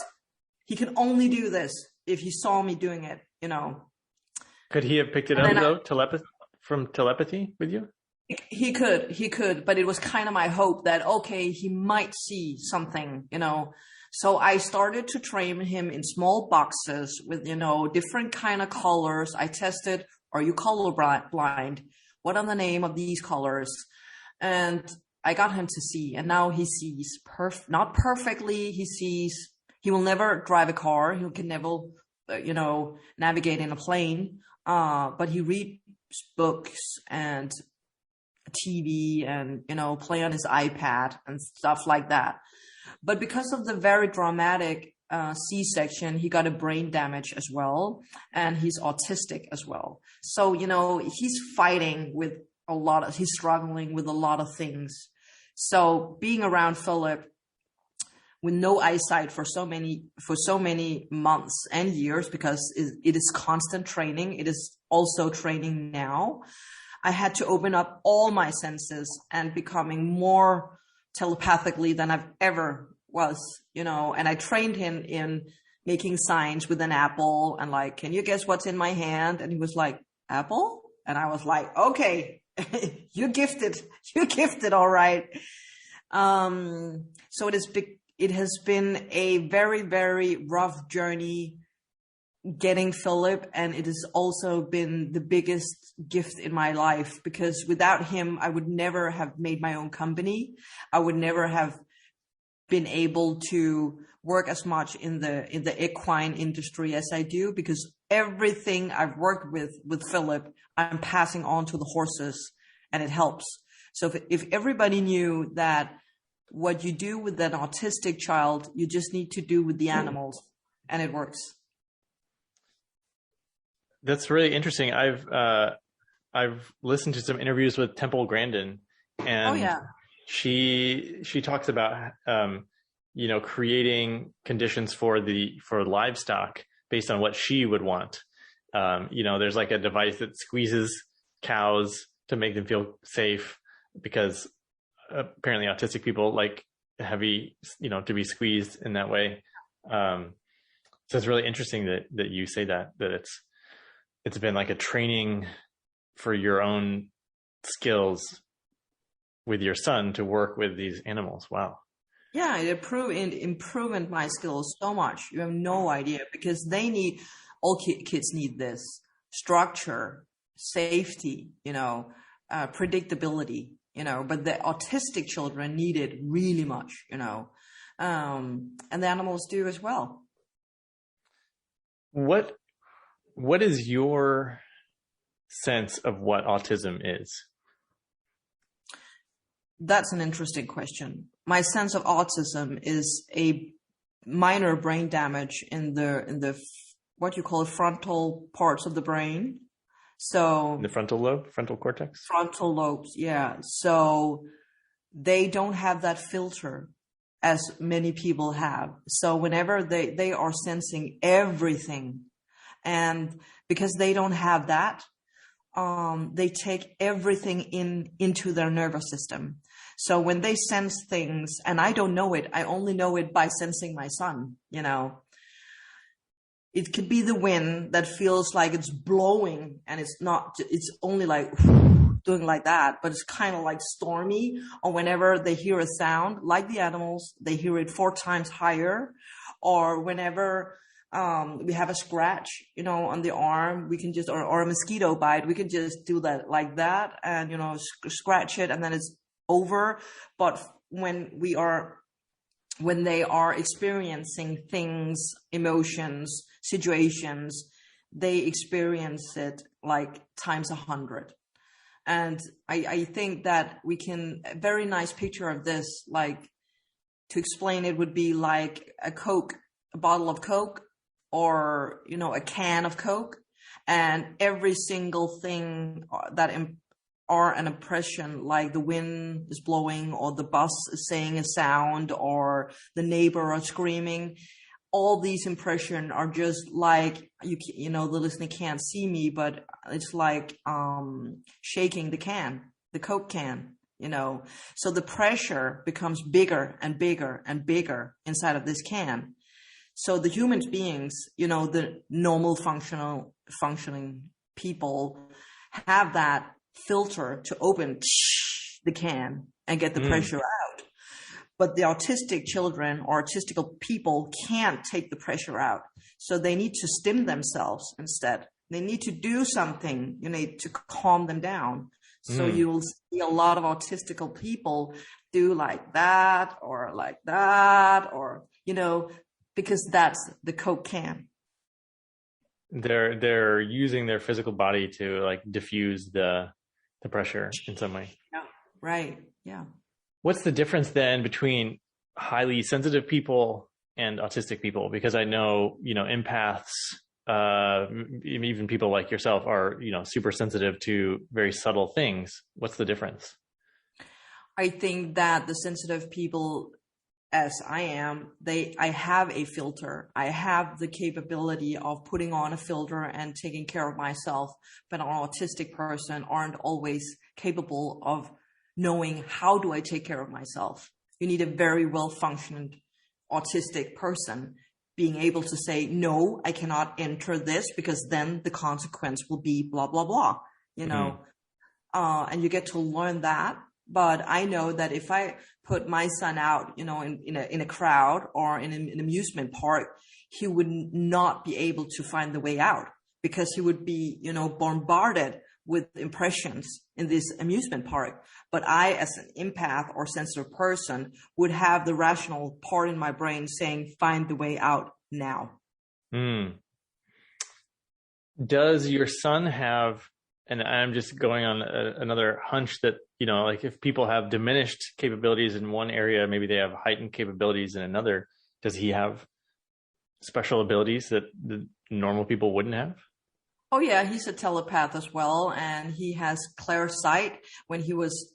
He can only do this if he saw me doing it, Could he have picked it up though, from telepathy with you? He could, but it was kind of my hope that, okay, he might see something, So I started to train him in small boxes with, different kind of colors. I tested, are you colorblind? What are the name of these colors? And I got him to see, and now he sees not perfectly. He will never drive a car. He can never, navigate in a plane. But he reads books and TV and, play on his iPad and stuff like that. But because of the very dramatic C-section, he got a brain damage as well. And he's autistic as well. So, he's fighting with he's struggling with a lot of things. So being around Philip with no eyesight for so many months and years, because it is constant training. It is also training now. I had to open up all my senses and becoming more telepathically than I've ever was, and I trained him in making signs with an apple and like, can you guess what's in my hand? And he was like, apple? And I was like, okay, you're gifted. All right. So it has been a very, very rough journey getting Philip, and it has also been the biggest gift in my life, because without him, I would never have made my own company. I would never have been able to work as much in the equine industry as I do, because everything I've worked with Philip, I'm passing on to the horses, and it helps. So if everybody knew that what you do with an autistic child, you just need to do with the animals, and it works. That's really interesting. I've listened to some interviews with Temple Grandin, and she talks about creating conditions for livestock based on what she would want. There's like a device that squeezes cows to make them feel safe, because apparently autistic people like heavy, to be squeezed in that way. So it's really interesting that you say that it's been like a training for your own skills with your son to work with these animals. Wow. Yeah, it improved my skills so much. You have no idea, because all kids need this structure, safety, predictability, but the autistic children need it really much, and the animals do as well. What is your sense of what autism is? That's an interesting question. My sense of autism is a minor brain damage in the what you call frontal parts of the brain. So the frontal lobe, frontal cortex? Frontal lobes, yeah. So they don't have that filter as many people have. So whenever they are sensing everything, and because they don't have that, they take everything into their nervous system. So when they sense things, and I don't know it, I only know it by sensing my son, It could be the wind that feels like it's blowing, and it's only like doing like that, but it's kind of like stormy. Or whenever they hear a sound, like the animals, they hear it 4 times higher. Or whenever we have a scratch, on the arm, we can just, or a mosquito bite, we can just do that like that, and, scratch it, and then it's over. But when they are experiencing things, emotions, situations, they experience it like times 100. And I think that we can, a very nice picture of this, like to explain it would be like a bottle of Coke, or, a can of Coke, and every single thing that are an impression, like the wind is blowing, or the bus is saying a sound, or the neighbor are screaming. All these impressions are just like, the listener can't see me, but it's like shaking the Coke can, So the pressure becomes bigger and bigger and bigger inside of this can. So the human beings, the normal functioning people have that filter to open the can and get the pressure out. But the autistic children or autistical people can't take the pressure out. So they need to stim themselves instead. They need to do something, to calm them down. So you will see a lot of autistical people do like that, or because that's the Coke can. They're using their physical body to like diffuse the pressure in some way. Yeah. Right. Yeah. What's the difference then between highly sensitive people and autistic people? Because I know, empaths, even people like yourself are, super sensitive to very subtle things. What's the difference? I think that the sensitive people, as I am, I have a filter. I have the capability of putting on a filter and taking care of myself. But an autistic person aren't always capable of knowing, how do I take care of myself? You need a very well-functioning autistic person being able to say, no, I cannot enter this, because then the consequence will be blah, blah, blah, and you get to learn that. But I know that if I put my son out, in a crowd or in an amusement park, he would not be able to find the way out, because he would be, bombarded with impressions in this amusement park. But I, as an empath or sensitive person, would have the rational part in my brain saying, find the way out now. Does your son have, and I'm just going on another hunch that, like if people have diminished capabilities in one area, maybe they have heightened capabilities in another. Does he have special abilities that the normal people wouldn't have? Oh yeah, he's a telepath as well, and he has clairsight. When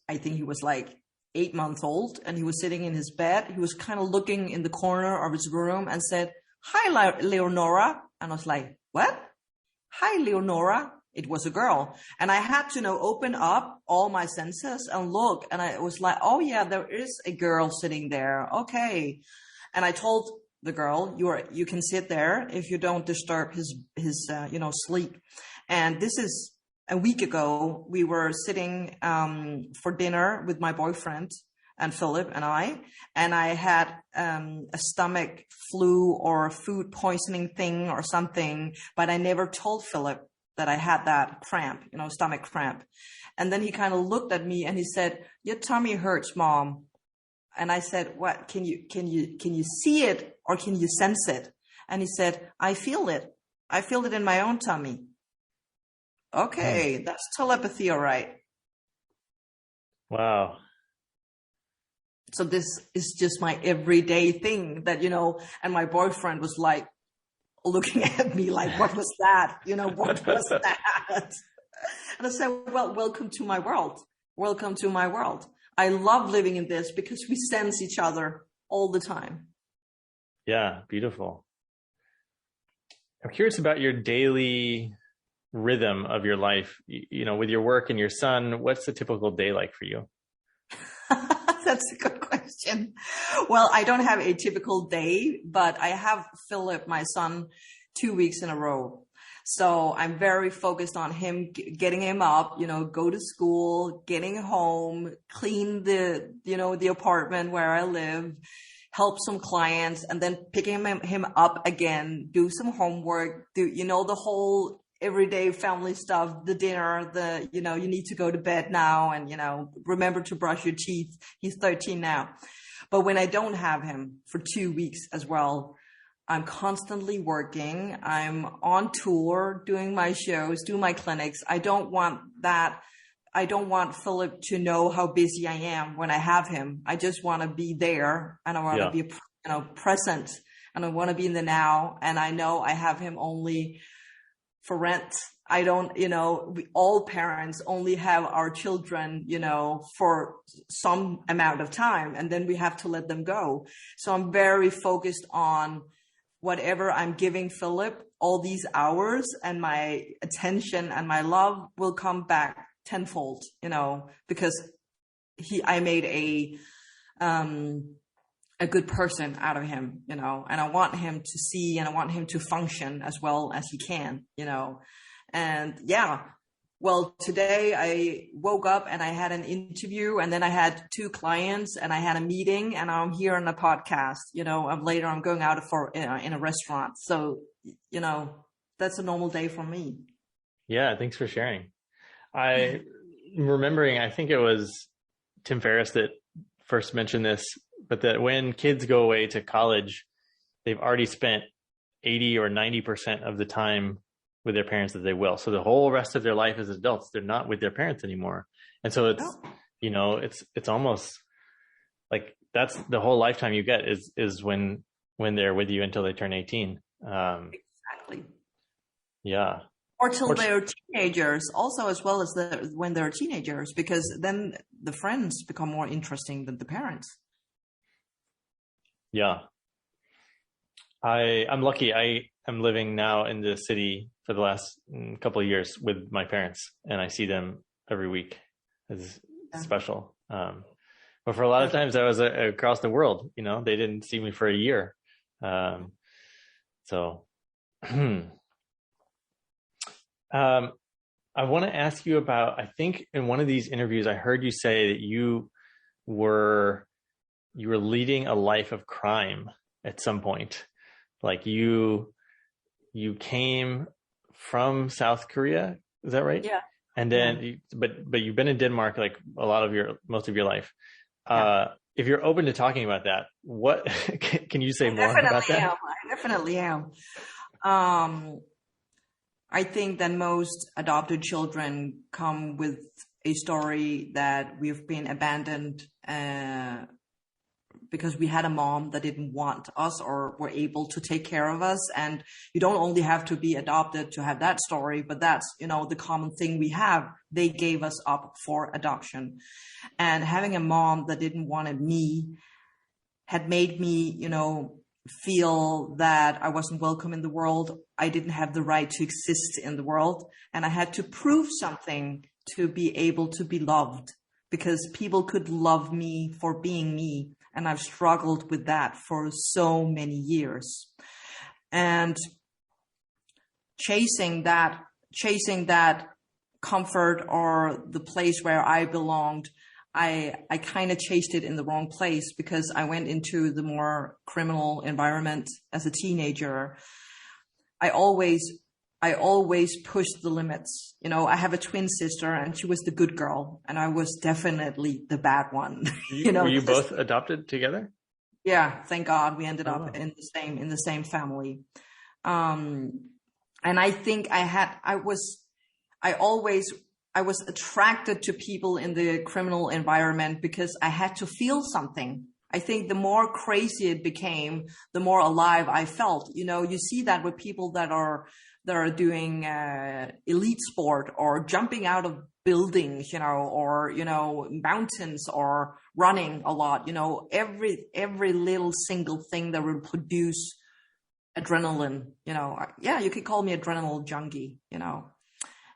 I think he was like 8 months old, and he was sitting in his bed. He was kind of looking in the corner of his room and said, "Hi, Leonora." And I was like, "What? Hi, Leonora." It was a girl. And I had to open up all my senses and look. And I was like, oh yeah, there is a girl sitting there. Okay. And I told the girl, you can sit there if you don't disturb his sleep. And this is a week ago. We were sitting for dinner with my boyfriend and Philip and I had a stomach flu or food poisoning thing or something, but I never told Philip that I had that cramp, stomach cramp. And then he kind of looked at me and he said, "Your tummy hurts, Mom." And I said, "What? Can you see it, or can you sense it?" And he said, "I feel it. I feel it in my own tummy." Okay, that's telepathy, all right. Wow. So this is just my everyday thing that, and my boyfriend was like, looking at me like, what was that? What was that? And I said, well, welcome to my world. Welcome to my world. I love living in this because we sense each other all the time. Yeah, beautiful. I'm curious about your daily rhythm of your life, with your work and your son. What's a typical day like for you? That's a good question. Well, I don't have a typical day, but I have Philip, my son, 2 weeks in a row. So I'm very focused on him, getting him up, go to school, getting home, clean the apartment where I live, help some clients, and then picking him up again, do some homework, the whole everyday family stuff, the dinner, you need to go to bed now, and, remember to brush your teeth. He's 13 now. But when I don't have him for 2 weeks as well, I'm constantly working. I'm on tour, doing my shows, doing my clinics. I don't want that don't want Philip to know how busy I am when I have him. I just want to be there, and I want to be, present, and I want to be in the now. And I know I have him only for rent. I don't, all parents only have our children, for some amount of time, and then we have to let them go. So I'm very focused on whatever I'm giving Philip, all these hours, and my attention and my love will come back tenfold, because I made a good person out of him, and I want him to see, and I want him to function as well as he can, and well, today I woke up and I had an interview, and then I had 2 clients, and I had a meeting, and I'm here on a podcast, later I'm going out in a restaurant. So, that's a normal day for me. Yeah. Thanks for sharing. I'm remembering, I think it was Tim Ferriss that first mentioned this, but that when kids go away to college, they've already spent 80 or 90% of the time with their parents that they will. So the whole rest of their life as adults, they're not with their parents anymore. And so it's, it's almost like that's the whole lifetime you get is when they're with you until they turn 18. Exactly. Yeah. Or till they're teenagers also, as well as when they're teenagers, because then the friends become more interesting than the parents. Yeah. I'm lucky. I am living now in the city for the last couple of years with my parents, and I see them every week. It's special. But for a lot of times I was across the world, they didn't see me for a year. So I want to ask you about, I think in one of these interviews, I heard you say that you were leading a life of crime at some point. Like you came from South Korea. Is that right? Yeah. And then, but you've been in Denmark like most of your life. If you're open to talking about that, what can you say more about that? I definitely am. I think that most adopted children come with a story that we've been abandoned because we had a mom that didn't want us or were able to take care of us. And you don't only have to be adopted to have that story, but that's, the common thing we have. They gave us up for adoption. And having a mom that didn't want me had made me, feel that I wasn't welcome in the world. I didn't have the right to exist in the world. And I had to prove something to be able to be loved, because people could love me for being me. And I've struggled with that for so many years. And chasing that comfort or the place where I belonged, I kind of chased it in the wrong place, because I went into the more criminal environment as a teenager. I always pushed the limits. I have a twin sister, and she was the good girl, and I was definitely the bad one. Were you both adopted together? Yeah, thank God we ended up in the same family. And I think I was attracted to people in the criminal environment because I had to feel something. I think the more crazy it became, the more alive I felt. You see that with people that are doing elite sport or jumping out of buildings, or mountains or running a lot. Every little single thing that will produce adrenaline. You could call me adrenaline junkie.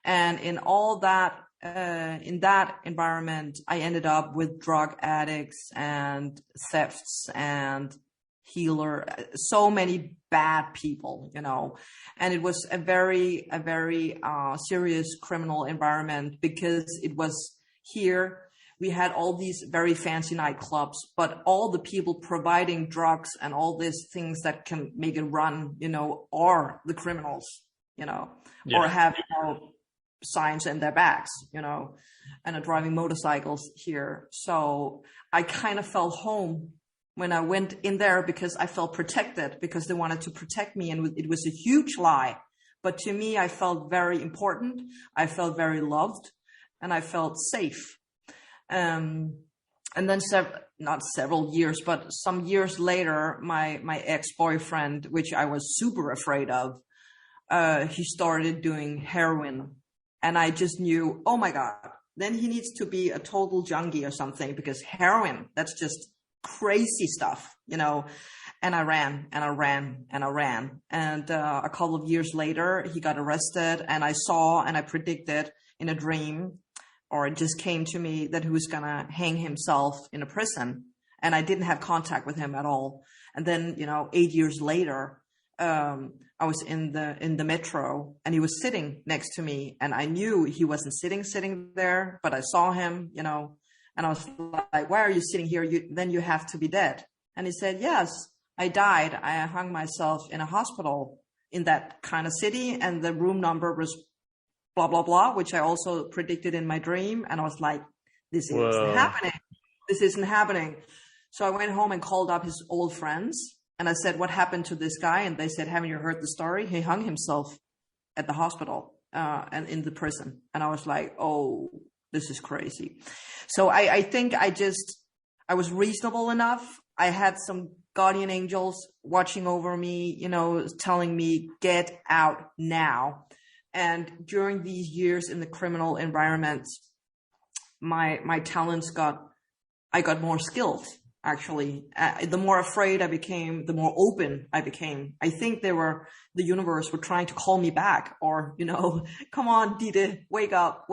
And in all that, in that environment, I ended up with drug addicts and thefts and so many bad people, and it was a very serious criminal environment, because it was here. We had all these very fancy nightclubs, but all the people providing drugs and all these things that can make it run, are the criminals, or have, signs in their backs, and are driving motorcycles here. So I kind of felt home when I went in there, because I felt protected, because they wanted to protect me. And it was a huge lie. But to me, I felt very important. I felt very loved. and I felt safe. And then not several years, but some years later, my ex-boyfriend, which I was super afraid of, he started doing heroin, and I just knew, oh my God, then he needs to be a total junkie or something, because heroin, that's just crazy stuff, you know. And I ran and I ran and I ran. And a couple of years later, he got arrested, and I saw and I predicted in a dream, or it just came to me, that he was going to hang himself in a prison. And I didn't have contact with him at all. And then, 8 years later, I was in the metro, and he was sitting next to me, and I knew he wasn't sitting there, but I saw him, and I was like, why are you sitting here? Then you have to be dead. And he said, yes, I died. I hung myself in a hospital in that kind of city, and the room number was blah, blah, blah, which I also predicted in my dream. And I was like, this isn't happening. This isn't happening. So I went home and called up his old friends, and I said, what happened to this guy? And they said, haven't you heard the story? He hung himself at the hospital and in the prison. And I was like, oh, this is crazy. So I think I was reasonable enough. I had some guardian angels watching over me, telling me, get out now. And during these years in the criminal environment, my talents I got more skilled. Actually, the more afraid I became, the more open I became. I think the universe were trying to call me back, or, come on, Ditte, wake up.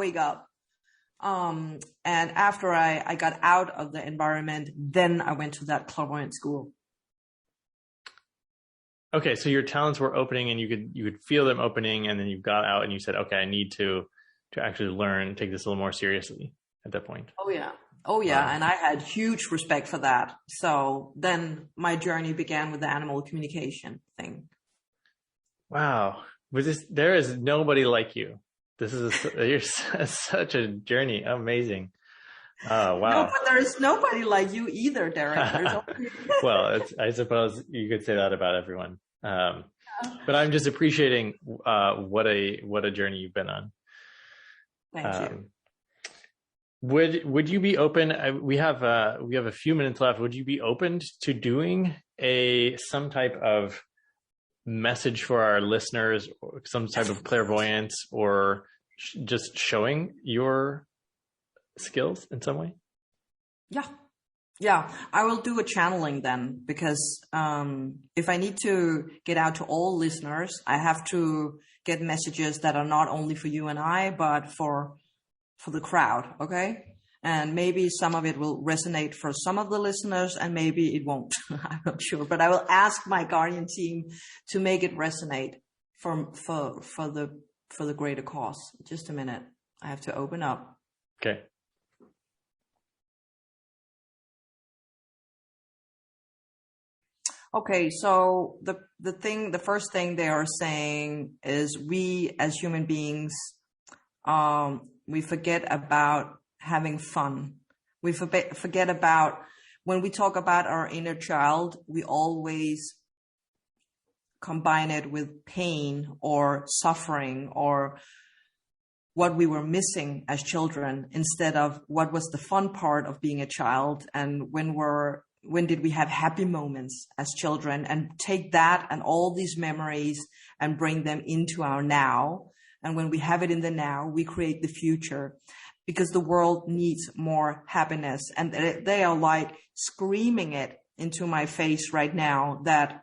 And after I got out of the environment, then I went to that clairvoyant school. Okay. So your talents were opening, and you could feel them opening, and then you got out and you said, okay, I need to actually learn, take this a little more seriously at that point. Oh yeah. Wow. And I had huge respect for that. So then my journey began with the animal communication thing. Wow. There is nobody like you. You're such a journey. Amazing. Oh, wow. No, but there's nobody like you either, Derek. Well, I suppose you could say that about everyone. But I'm just appreciating what a journey you've been on. Thank you. Would you be open? We have a few minutes left. Would you be open to doing some type of message for our listeners, or some type of clairvoyance, or just showing your skills in some way? Yeah. I will do a channeling then, because if I need to get out to all listeners, I have to get messages that are not only for you and I, but for the crowd, okay? And maybe some of it will resonate for some of the listeners, and maybe it won't. I'm not sure, but I will ask my guardian team to make it resonate for the greater cause. Just a minute, I have to open up. Okay. Okay, so the first thing they are saying is, we as human beings, we forget about having fun. We forget about, when we talk about our inner child, we always combine it with pain or suffering or what we were missing as children, instead of what was the fun part of being a child, and when did we have happy moments as children, and take that and all these memories and bring them into our now. And when we have it in the now, we create the future, because the world needs more happiness. And they are like screaming it into my face right now that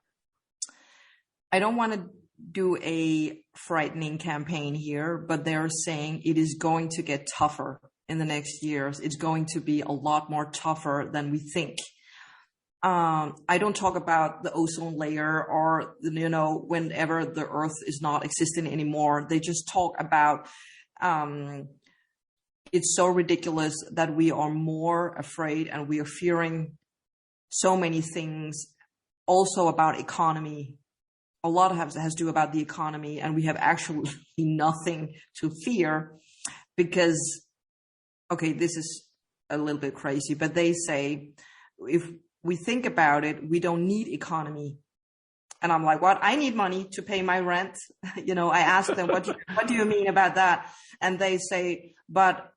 I don't want to do a frightening campaign here, but they're saying it is going to get tougher in the next years. It's going to be a lot more tougher than we think. I don't talk about the ozone layer or, whenever the earth is not existing anymore. They just talk about, it's so ridiculous that we are more afraid and we are fearing so many things. Also about economy. A lot has to do about the economy, and we have actually nothing to fear, because, okay, this is a little bit crazy, but they say, if we think about it, we don't need economy. And I'm like, what? I need money to pay my rent. I ask them, what do you mean about that? And they say, but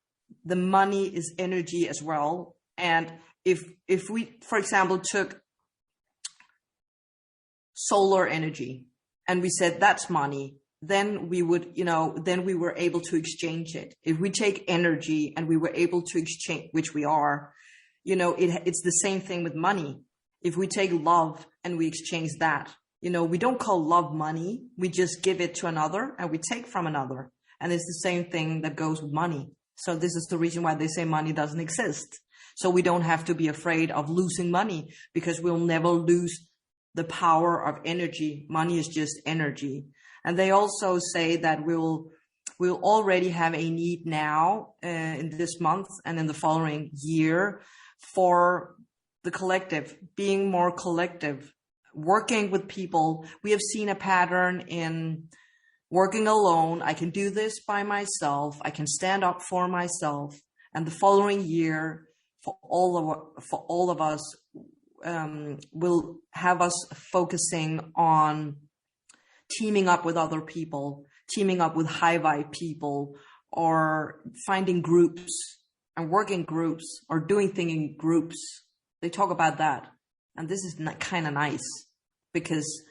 the money is energy as well. And if we, for example, took solar energy and we said that's money, then we would, then we were able to exchange it. If we take energy and we were able to exchange, which we are, it's the same thing with money. If we take love and we exchange that, we don't call love money. We just give it to another and we take from another. And it's the same thing that goes with money. So this is the reason why they say money doesn't exist. So we don't have to be afraid of losing money, because we'll never lose the power of energy. Money is just energy. And they also say that we'll already have a need now in this month and in the following year for the collective, being more collective, working with people. We have seen a pattern in working alone. I can do this by myself. I can stand up for myself. And the following year, for all of us, will have us focusing on teaming up with other people, teaming up with high vibe people, or finding groups and working groups or doing things in groups. They talk about that. And this is kind of nice, because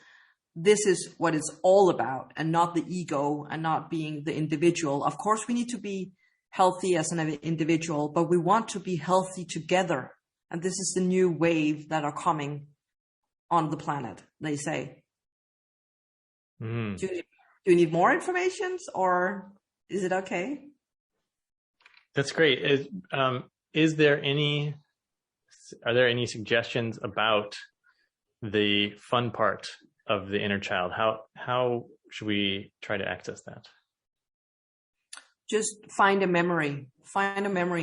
this is what it's all about, and not the ego and not being the individual. Of course, we need to be healthy as an individual, but we want to be healthy together. And this is the new wave that are coming on the planet, they say. Mm. Do you need more information, or is it okay? That's great. Are there any suggestions about the fun part of the inner child? How should we try to access that? Just find a memory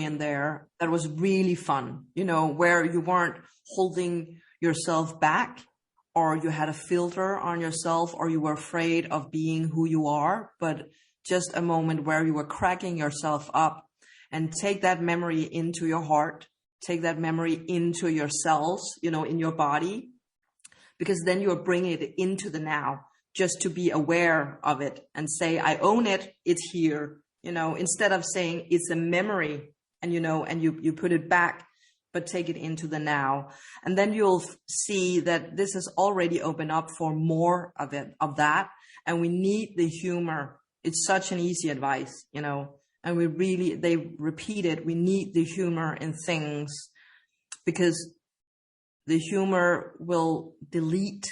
in there that was really fun, where you weren't holding yourself back, or you had a filter on yourself, or you were afraid of being who you are, but just a moment where you were cracking yourself up. And take that memory into your heart, take that memory into your cells, in your body, because then you are bringing it into the now, just to be aware of it and say, I own it, it's here, instead of saying it's a memory and, and you put it back, but take it into the now. And then you'll see that this has already opened up for more of that. And we need the humor. It's such an easy advice, and they repeat it. We need the humor in things, because the humor will delete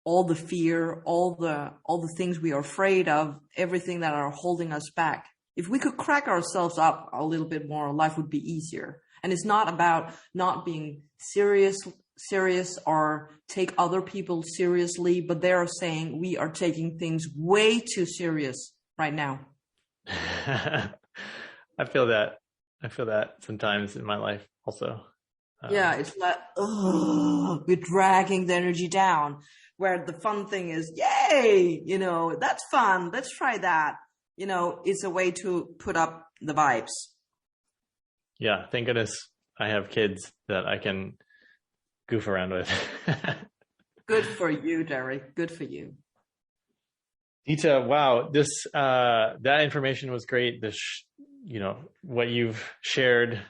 all the fear, all the things we are afraid of, everything that are holding us back. If we could crack ourselves up a little bit more, life would be easier. And it's not about not being serious or take other people seriously, but they are saying we are taking things way too serious right now. I feel that sometimes in my life also. Yeah, it's like, we're dragging the energy down, where the fun thing is, yay, that's fun. Let's try that. It's a way to put up the vibes. Yeah, thank goodness I have kids that I can goof around with. Good for you, Derek. Good for you. Ditte, wow, that information was great. What you've shared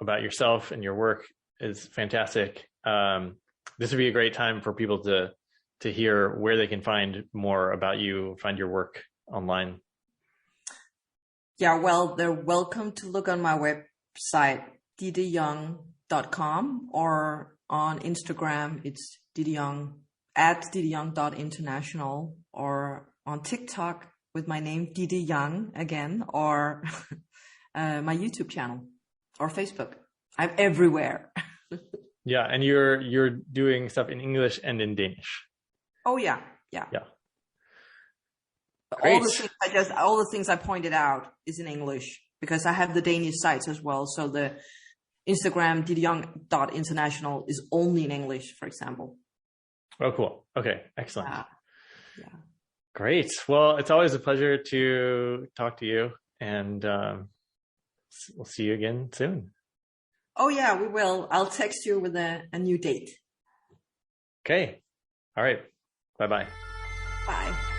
about yourself and your work is fantastic. This would be a great time for people to hear where they can find more about you, find your work online. Yeah, well, they're welcome to look on my website, ditteyoung.com, or on Instagram, it's Ditte Young, @ditteyoung.international, or on TikTok with my name, Ditte Young again, or my YouTube channel, or Facebook. I'm everywhere. Yeah, and you're doing stuff in English and in Danish. Oh yeah. Great. All the things I pointed out is in English, because I have the Danish sites as well. So the Instagram ditteyoung.international is only in English, for example. Oh, cool. Okay, excellent. Yeah. Great. Well, it's always a pleasure to talk to you, and we'll see you again soon. Oh yeah, we will. I'll text you with a new date. Okay. All right. Bye-bye. Bye.